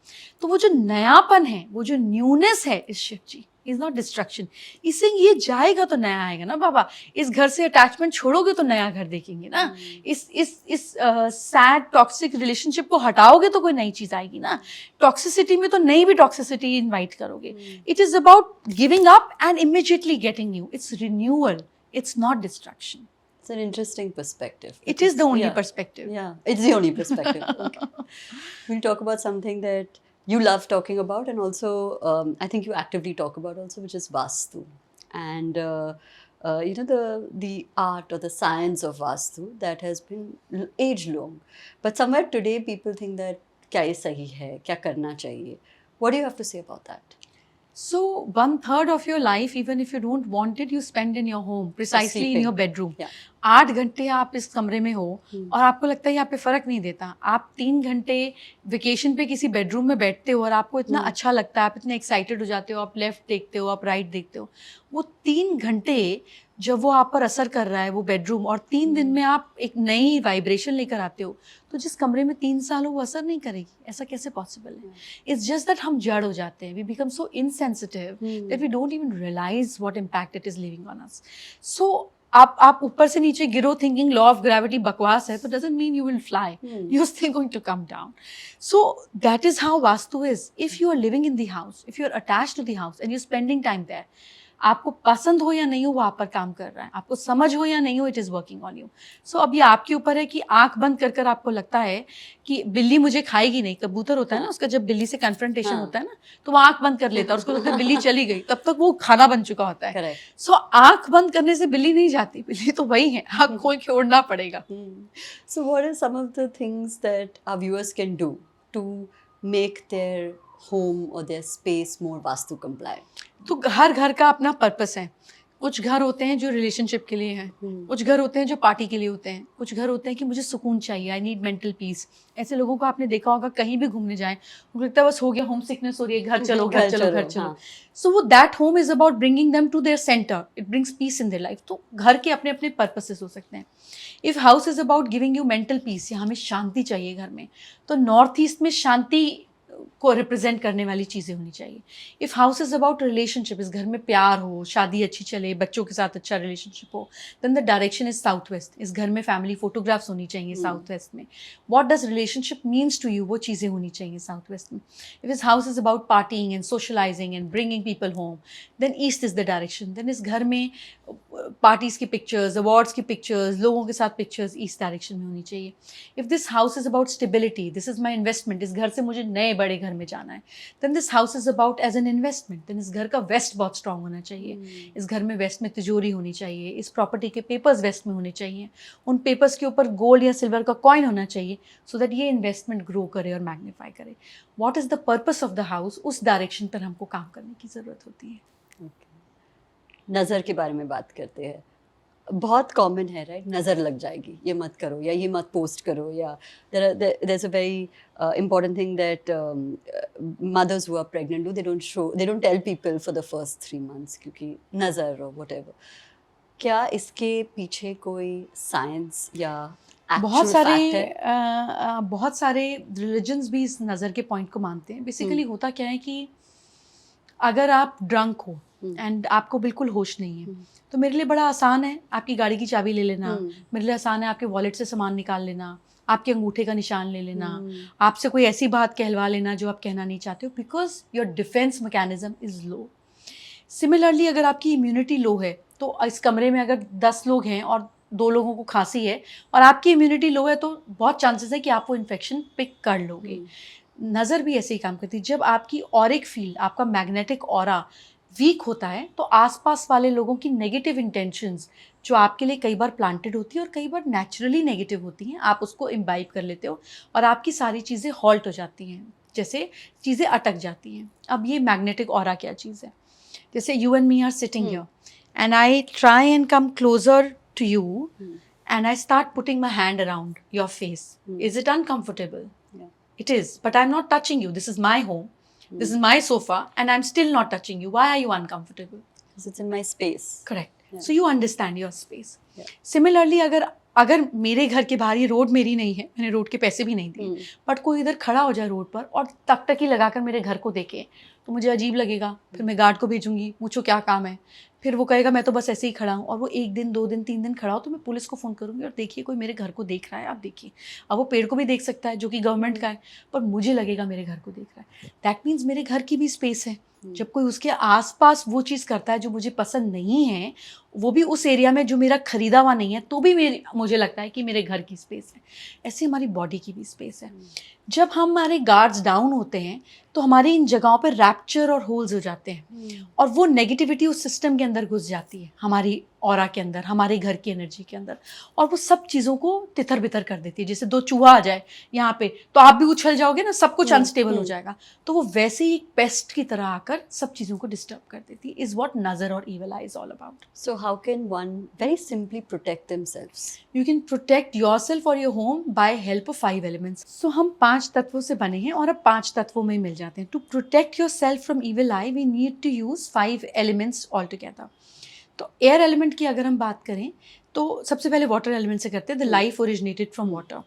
तो वो जो नयापन है, वो जो न्यूनेस है इस Shiv ji is not destruction. इससे ये जाएगा तो नया आएगा ना बाबा। इस घर से अटैचमेंट छोड़ोगे तो नया घर देखेंगे ना। इस सैड टॉक्सिक रिलेशनशिप को हटाओगे तो कोई नई चीज आएगी ना। टॉक्सिसिटी में तो नई भी टॉक्सिसिटी इनवाइट करोगे। It is about giving up and immediately getting new. It's renewal, it's not destruction. It's an interesting perspective. It is the only perspective. Yeah, it's the only perspective. Okay. We'll talk about something that you love talking about, and also I think you actively talk about also, which is Vastu. And you know, the art or the science of Vastu that has been age long. But somewhere today people think that क्या ये सही है, क्या करना चाहिए? What do you have to say about that? So 1/3 of your life, even if you don't want it, you spend in your home, precisely in your bedroom. 8 घंटे आप इस कमरे में हो और आपको लगता है यहाँ पे फर्क नहीं देता। आप 3 घंटे वेकेशन पे किसी बेडरूम में बैठते हो और आपको इतना अच्छा लगता है, आप इतने एक्साइटेड हो जाते हो, आप लेफ्ट देखते हो, आप राइट देखते हो। वो 3 घंटे जब वो आप पर असर कर रहा है वो बेडरूम, और 3 दिन में आप एक नई वाइब्रेशन लेकर आते हो, तो जिस कमरे में 3 साल हो वो असर नहीं करेगी। ऐसा कैसे पॉसिबल है? इट्स जस्ट दैट हम जड़ हो जाते हैं। We become so insensitive that we don't even realise what impact it is living on us. So आप ऊपर से नीचे गिरो थिंकिंग लॉ ऑफ ग्रेविटी बकवास है, तो doesn't mean you will fly, you are still going to come down. So that is how vastu is. If you are living in the house, if you are attached to the house and you spending time there, आपको पसंद हो या नहीं हो वो आप पर काम कर रहा है, आपको समझ हो या नहीं हो, it is working on you. So अब ये आपके ऊपर है कि आंख बंद कर कर आपको लगता है कि बिल्ली मुझे खाएगी नहीं। कबूतर होता है ना, उसका जब बिल्ली से कन्फ्रंटेशन होता है ना, तो वो आंख बंद कर लेता है, उसको लगता है बिल्ली चली गई, तब तक वो खाना बन चुका होता है। सो आंख बंद करने से बिल्ली नहीं जाती, बिल्ली तो वही है, आंख खोल के उड़ना पड़ेगा। So what are some of the things that our viewers can do to make their home or their space more vastu compliant? तो हर घर का अपना पर्पस है। कुछ घर होते हैं जो रिलेशनशिप के लिए हैं, कुछ घर होते हैं जो पार्टी के लिए होते हैं, कुछ घर होते हैं कि मुझे सुकून चाहिए, आई नीड मेंटल पीस। ऐसे लोगों को आपने देखा होगा, कहीं भी घूमने जाएं उनको लगता है बस हो गया, होम सिकनेस हो रही है, घर चलो घर चलो घर चलो। सो वो that home is about bringing them to their centre, it brings peace in their life. तो घर के अपने अपने पर्पसेस हो सकते हैं। If house is about giving you mental peace, या हमें शांति चाहिए घर में, तो नॉर्थ ईस्ट में शांति को रिप्रेजेंट करने वाली चीज़ें होनी चाहिए। If house is about relationship, इस घर में प्यार हो, शादी अच्छी चले, बच्चों के साथ अच्छा रिलेशनशिप हो, then the direction is south west. इस घर में फैमिली फोटोग्राफ्स होनी चाहिए साउथ वेस्ट में। What does relationship means to you, वो चीज़ें होनी चाहिए साउथ वेस्ट में। इफ इस house is about partying and socialising and bringing people home, then east is the direction. Then इस घर में पार्टीज़ की पिक्चर्स, अवार्ड्स की पिक्चर्स, लोगों के साथ पिक्चर्स ईस्ट डायरेक्शन में होनी चाहिए। If this house is about stability, this is my investment, इस घर से मुझे नए बड़े घर में जाना है, then this house is about as an investment. Then इस घर का वेस्ट बहुत स्ट्रांग होना चाहिए। इस घर में वेस्ट में तिजोरी होनी चाहिए, इस प्रॉपर्टी के पेपर्स वेस्ट में होने चाहिए, उन पेपर्स के ऊपर गोल्ड या सिल्वर का कॉइन होना चाहिए, सो दैट ये इन्वेस्टमेंट ग्रो करे और मैग्नीफाई करे। What is the purpose of the house, उस डायरेक्शन पर हमको काम करने की ज़रूरत होती है। नज़र के बारे में बात करते हैं, बहुत कॉमन है राइट, नज़र लग जाएगी, ये मत करो या ये मत पोस्ट करो, या there is a very important thing that mothers who are pregnant do, they don't tell people for the first 3 months क्योंकि नज़र और whatever। क्या इसके पीछे कोई साइंस या बहुत सारे रिलीजन्स भी इस नज़र के पॉइंट को मानते हैं। बेसिकली होता क्या है कि अगर आप ड्रंक हो एंड आपको बिल्कुल होश नहीं है, तो मेरे लिए बड़ा आसान है आपकी गाड़ी की चाबी ले लेना, मेरे लिए आसान है आपके वॉलेट से सामान निकाल लेना, आपके अंगूठे का निशान ले लेना, आपसे कोई ऐसी बात कहलवा लेना जो आप कहना नहीं चाहते हो, because your defence mechanism is low. Similarly अगर आपकी इम्यूनिटी लो है, तो इस कमरे में अगर 10 लोग हैं और 2 लोगों को खांसी है और आपकी इम्यूनिटी लो है, तो बहुत चांसेस है कि आप वो इन्फेक्शन पिक कर लोगे। नज़र भी ऐसे ही काम करती है। जब आपकी ऑरिक फील्ड, आपका मैग्नेटिक ऑरा वीक होता है, तो आसपास वाले लोगों की नेगेटिव इंटेंशंस जो आपके लिए कई बार प्लांटेड होती है और कई बार नेचुरली नेगेटिव होती हैं, आप उसको इम्बाइब कर लेते हो और आपकी सारी चीज़ें हॉल्ट हो जाती हैं, जैसे चीज़ें अटक जाती हैं। अब ये मैग्नेटिक ऑरा क्या चीज़ है? जैसे you and me are sitting here and I try and come closer to you and I start putting my hand around your face. Is it uncomfortable? Yeah. It is, but I'm not touching you. This is my home. This is my sofa, and I'm still not touching you. Why are you uncomfortable? Because it's in my space. Correct. Yeah. So you understand your space. Yeah. Similarly, अगर मेरे घर के बाहर ये road मेरी नहीं है, मैंने रोड के पैसे भी नहीं दिए, बट कोई इधर खड़ा हो जाए रोड पर और टकटकी लगाकर मेरे घर को देखे, तो मुझे अजीब लगेगा। फिर मैं गार्ड को भेजूंगी, पूछो क्या काम है, फिर वो कहेगा मैं तो बस ऐसे ही खड़ा हूँ, और वो 1 दिन 2 दिन 3 दिन खड़ा हो तो मैं पुलिस को फ़ोन करूँगी और देखिए कोई मेरे घर को देख रहा है, आप देखिए। अब वो पेड़ को भी देख सकता है जो कि गवर्नमेंट का है, पर मुझे लगेगा मेरे घर को देख रहा है। दैट मीन्स मेरे घर की भी स्पेस है। जब कोई उसके आसपास वो चीज़ करता है जो मुझे पसंद नहीं है, वो भी उस एरिया में जो मेरा खरीदा हुआ नहीं है, तो भी मुझे लगता है कि मेरे घर की स्पेस है। ऐसे हमारी बॉडी की भी स्पेस है। जब हमारे गार्ड्स डाउन होते हैं तो हमारी इन जगहों पर रैप्चर और होल्स हो जाते हैं और वो नेगेटिविटी उस सिस्टम के अंदर घुस जाती है, हमारी ऑरा के अंदर, हमारे घर की एनर्जी के अंदर, और वो सब चीज़ों को तितर बितर कर देती है। जैसे 2 चूहा आ जाए यहाँ पे तो आप भी उछल जाओगे ना, सब कुछ अनस्टेबल हो जाएगा। तो वो वैसे ही एक पेस्ट की तरह आकर सब चीज़ों को डिस्टर्ब कर देती है। इज़ वॉट नज़र और evil I is all about. So how can one very simply protect themselves? You can protect yourself or your home by help of 5 elements. So हम 5 तत्वों से बने हैं और अब 5 तत्वों में मिल जाते हैं। To protect yourself from evil eye, we need to use 5 elements altogether. तो एयर एलिमेंट की अगर हम बात करें तो सबसे पहले वाटर एलिमेंट से करते हैं। The life originated from water.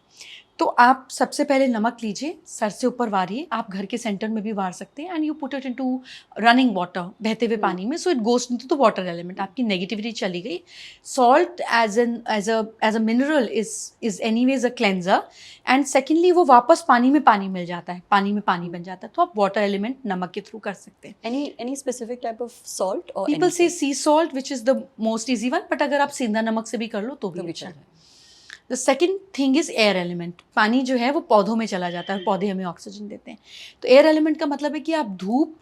तो आप सबसे पहले नमक लीजिए, सर से ऊपर वारिए, आप घर के सेंटर में भी वार सकते हैं, and you put it into running water, बहते हुए पानी में, so it goes into the water element. आपकी नेगेटिविटी चली गई। Salt as a mineral is anyways a cleanser, and secondly वो वापस पानी में मिल जाता है, पानी में पानी बन जाता है। तो आप वाटर एलिमेंट नमक के थ्रू कर सकते हैं। Any specific type of salt or people से anything? C salt which is the most easy one, but अगर आप सेंधा नमक से भी कर लो तो भी अच्छा है। The second thing is air element. पानी जो है वो पौधों में चला जाता है, पौधे हमें ऑक्सीजन देते हैं। तो एयर एलिमेंट का मतलब है कि आप धूप,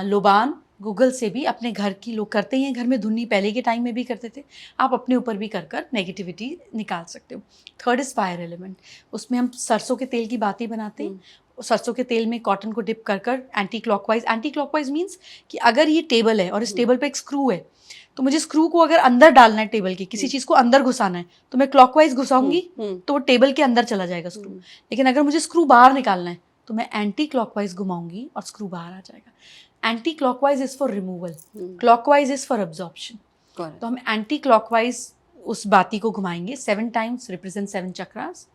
लोबान, गूगल से भी, अपने घर की लोग करते हैं, घर में धुन्नी पहले के टाइम में भी करते थे, आप अपने ऊपर भी कर कर नेगेटिविटी निकाल सकते हो। Third is fire element. उसमें हम सरसों के तेल की बातें बनाते हैं। सरसों के तेल में कॉटन को डिप कर कर एंटी क्लॉकवाइज मीन्स कि अगर ये टेबल है और इस टेबल पे एक स्क्रू है, तो मुझे स्क्रू को अगर अंदर डालना है, टेबल के किसी चीज़ को अंदर घुसाना है, तो मैं क्लॉकवाइज घुसाऊंगी तो वो टेबल के अंदर चला जाएगा स्क्रू। लेकिन अगर मुझे स्क्रू बाहर निकालना है तो मैं एंटी क्लॉकवाइज घुमाऊंगी और स्क्रू बाहर आ जाएगा। Anti clockwise is for removal, clockwise is for absorption. तो हम एंटी क्लॉकवाइज उस बाती को घुमाएंगे 7 times, रिप्रेजेंट 7 चक्रास,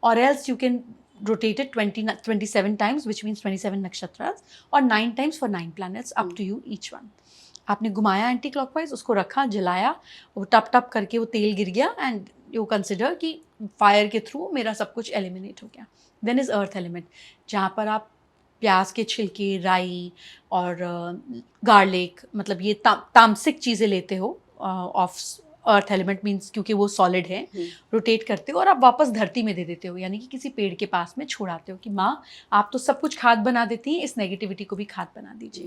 और else you can rotate it 27 times, which means 27 nakshatras, और 9 times for 9 planets, up to you each one. आपने घुमाया एंटी क्लॉकवाइज, उसको रखा, जलाया, वो टप टप करके वो तेल गिर गया, एंड यू कंसिडर कि फायर के थ्रू मेरा सब कुछ एलिमिनेट हो गया। देन इज अर्थ एलिमेंट, जहाँ पर आप प्याज के छिलके, राई और गार्लिक, मतलब ये तामसिक चीज़ें लेते हो ऑफ अर्थ एलिमेंट मीन्स, क्योंकि वो सॉलिड है, रोटेट करते हो और आप वापस धरती में दे देते हो, यानी कि किसी पेड़ के पास में छोड़ाते हो कि माँ आप तो सब कुछ खाद बना देती हैं, इस नेगेटिविटी को भी खाद बना दीजिए।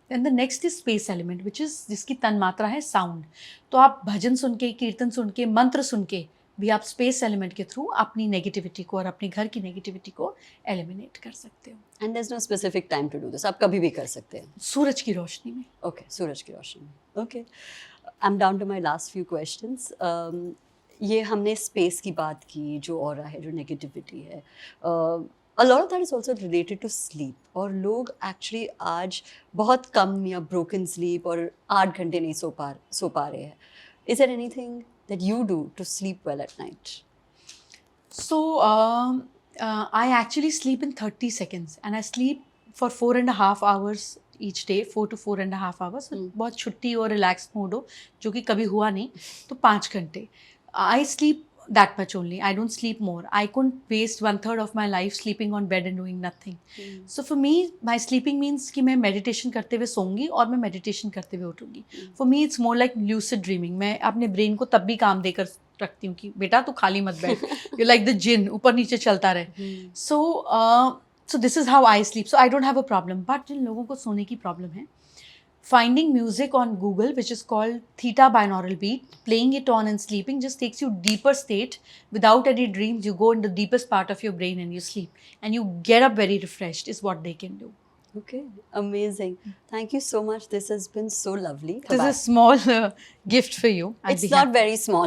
Then the next is space element, which is जिसकी तन्मात्रा है साउंड। तो आप भजन सुन के, कीर्तन सुन के, मंत्र सुन के भी आप स्पेस एलिमेंट के थ्रू अपनी नेगेटिविटी को और अपने घर की नेगेटिविटी को एलिमिनेट कर सकते हो। And there is no specific time to do this, आप कभी भी कर सकते हैं। सूरज की रोशनी में। ओके, सूरज की रोशनी में। Okay, I am down to my last few questions. ये हमने स्पेस की बात की, जो ऑरा है, जो नेगेटिविटी है, a lot of that is also related to sleep, और लोग एक्चुअली आज बहुत कम या ब्रोकन स्लीप और 8 घंटे नहीं सो पा रहे हैं। Is there anything that you do to sleep well at night? So I actually sleep in 30 seconds, and I sleep for 4.5 hours each day, 4 to 4.5 hours. बहुत छुट्टी और रिलैक्स मोड हो, जो कि कभी हुआ नहीं, तो 5 घंटे। I sleep that much only. I don't sleep more. I couldn't waste 1/3 of my life sleeping on bed and doing nothing. So for me, my sleeping means कि मैं meditation करते हुए सोऊंगी और मैं meditation करते हुए उठूंगी. For me, it's more like lucid dreaming. मैं अपने brain को तब भी काम देकर रखती हूँ कि बेटा तू खाली मत बैठ, you're like the jinn, ऊपर नीचे चलता रहे. So this is how I sleep. So I don't have a problem. But जिन लोगों को सोने की प्रॉब्लम है, finding music on Google, which is called theta binaural beat, playing it on and sleeping just takes you deeper state without any dreams. You go in the deepest part of your brain and you sleep and you get up very refreshed is what they can do. Okay, amazing. Thank you so much. This has been so lovely. This is a small gift for you. I'd It's be not happy. very small.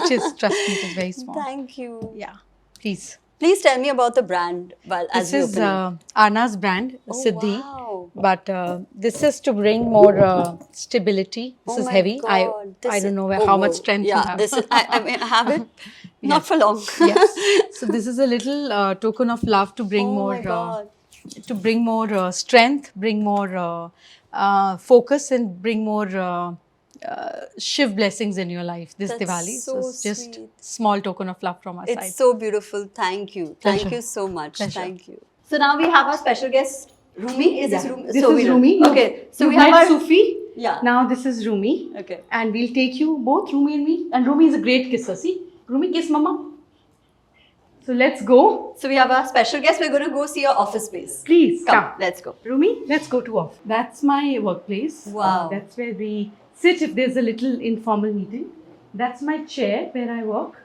It is, trust me, it is very small. Thank you. Yeah, please. Please tell me about the brand while as This we is open it. Arna's brand, Oh, Siddhi. wow. But this is to bring more stability. This Oh is my heavy. I God. This don't is- know oh, how much whoa. strength yeah, you have. this is. I mean, I have it. Not for long. Yes. So this is a little token of love to bring Oh more my God. strength, bring more focus, and bring more Shiv blessings in your life this That's Diwali. So so it's just sweet. small token of love from our side. It's so beautiful. Thank you. Thank Pleasure. you so much. Pleasure. Thank you. So now we have our special guest, Rumi. Is this Rumi? This So is we don't- Rumi. Okay. So we You've have met our. Sufi. Yeah. Now this is Rumi. Okay. And we'll take you both, Rumi and me. And Rumi is a great kisser. See? Rumi, kiss mama. So let's go. So we have our special guest. We're going to go see your office space. Please Come. come. Let's go. Rumi, let's go to off. That's my workplace. Wow. That's where we sit if there's a little informal meeting. That's my chair where I work.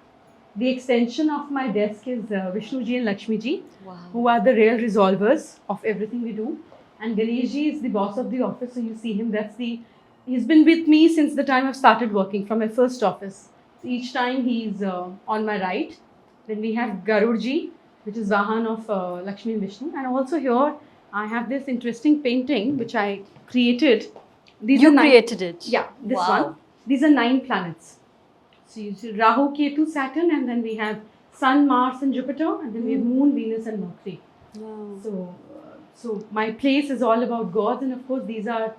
The extension of my desk is Vishnuji and Lakshmiji, Wow. who are the real resolvers of everything we do. And Ganeshji is the boss of the office, so you see him. He's been with me since the time I've started working from my first office. So each time he's on my right. Then we have Garudji, which is Vahan of Lakshmi and Vishnu. And also here I have this interesting painting which I created. These You are created it. Yeah, this Wow. one. These are 9 planets. So you see Rahu, Ketu, Saturn, and then we have Sun, Mars, and Jupiter, and then we have Moon, Venus, and Mercury. Wow. So my place is all about gods, and of course these are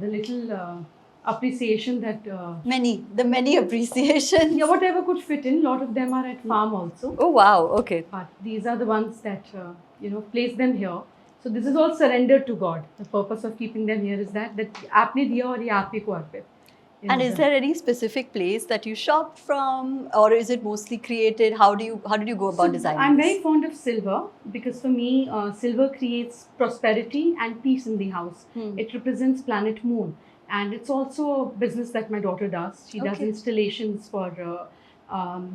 the little appreciation that The many appreciations. yeah, whatever could fit in. A lot of them are at farm also, Oh wow. Okay. but these are the ones that place them here. So this is all surrendered to God. The purpose of keeping them here is that आपने दिया और ये आप ही को अर्पित. And is there any specific place that you shopped from, or is it mostly created? How did you go about designing? I'm this? very fond of silver because for me, silver creates prosperity and peace in the house. It represents planet Moon, and it's also a business that my daughter does. She does Okay. installations for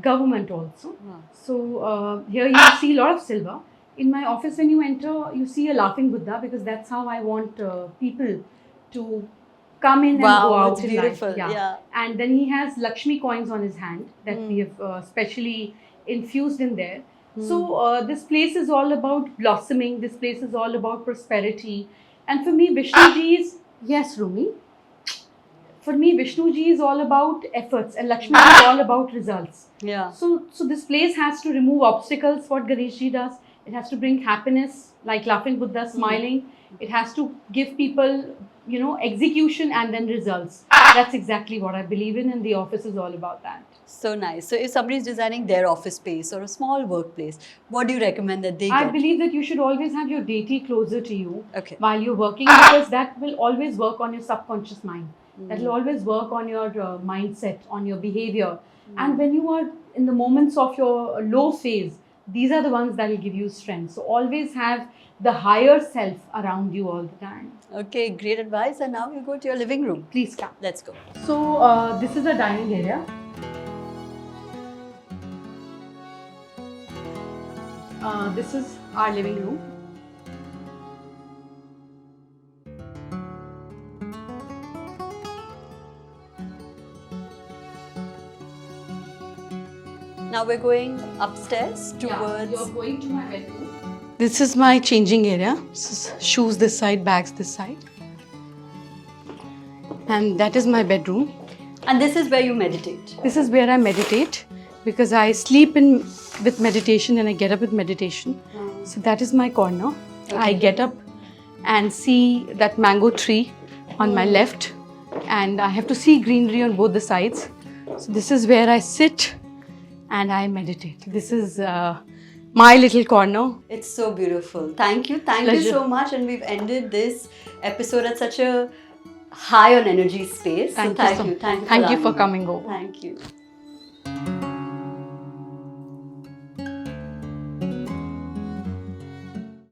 government also. Wow. So here you see a lot of silver. In my office, when you enter, you see a laughing Buddha because that's how I want people to come in and go Wow, out it's in beautiful. life. Yeah. And then he has Lakshmi coins on his hand that we have specially infused in there. So this place is all about blossoming. This place is all about prosperity. And for me, Vishnuji is, yes, Rumi. For me, Vishnuji is all about efforts and Lakshmi is all about results. Yeah. So this place has to remove obstacles, what Ganeshji does. It has to bring happiness, like laughing Buddha, smiling. It has to give people, execution and then results. That's exactly what I believe in, and the office is all about that. So nice. So if somebody is designing their office space or a small workplace, what do you recommend that they I get? believe that you should always have your deity closer to you Okay. while you're working because that will always work on your subconscious mind. That will always work on your mindset, on your behavior. And when you are in the moments of your low phase, these are the ones that will give you strength. So always have the higher self around you all the time. Okay, great advice. And now we go to your living room. Please come. Let's go. So this is a dining area. This is our living room. Now we're going upstairs towards. You're going to my bedroom. This is my changing area. This is shoes this side, bags this side. And that is my bedroom. And this is where you meditate. This is where I meditate because I sleep in with meditation and I get up with meditation. So that is my corner. I get up and see that mango tree on my left and I have to see greenery on both the sides. So this is where I sit and I meditate. This is my little corner. It's so beautiful. Thank you. Thank you Pleasure. so much. And we've ended this episode at such a high on energy space. Thank so you thank so- you. Thank you. thank you allowing for me. coming over. Thank you.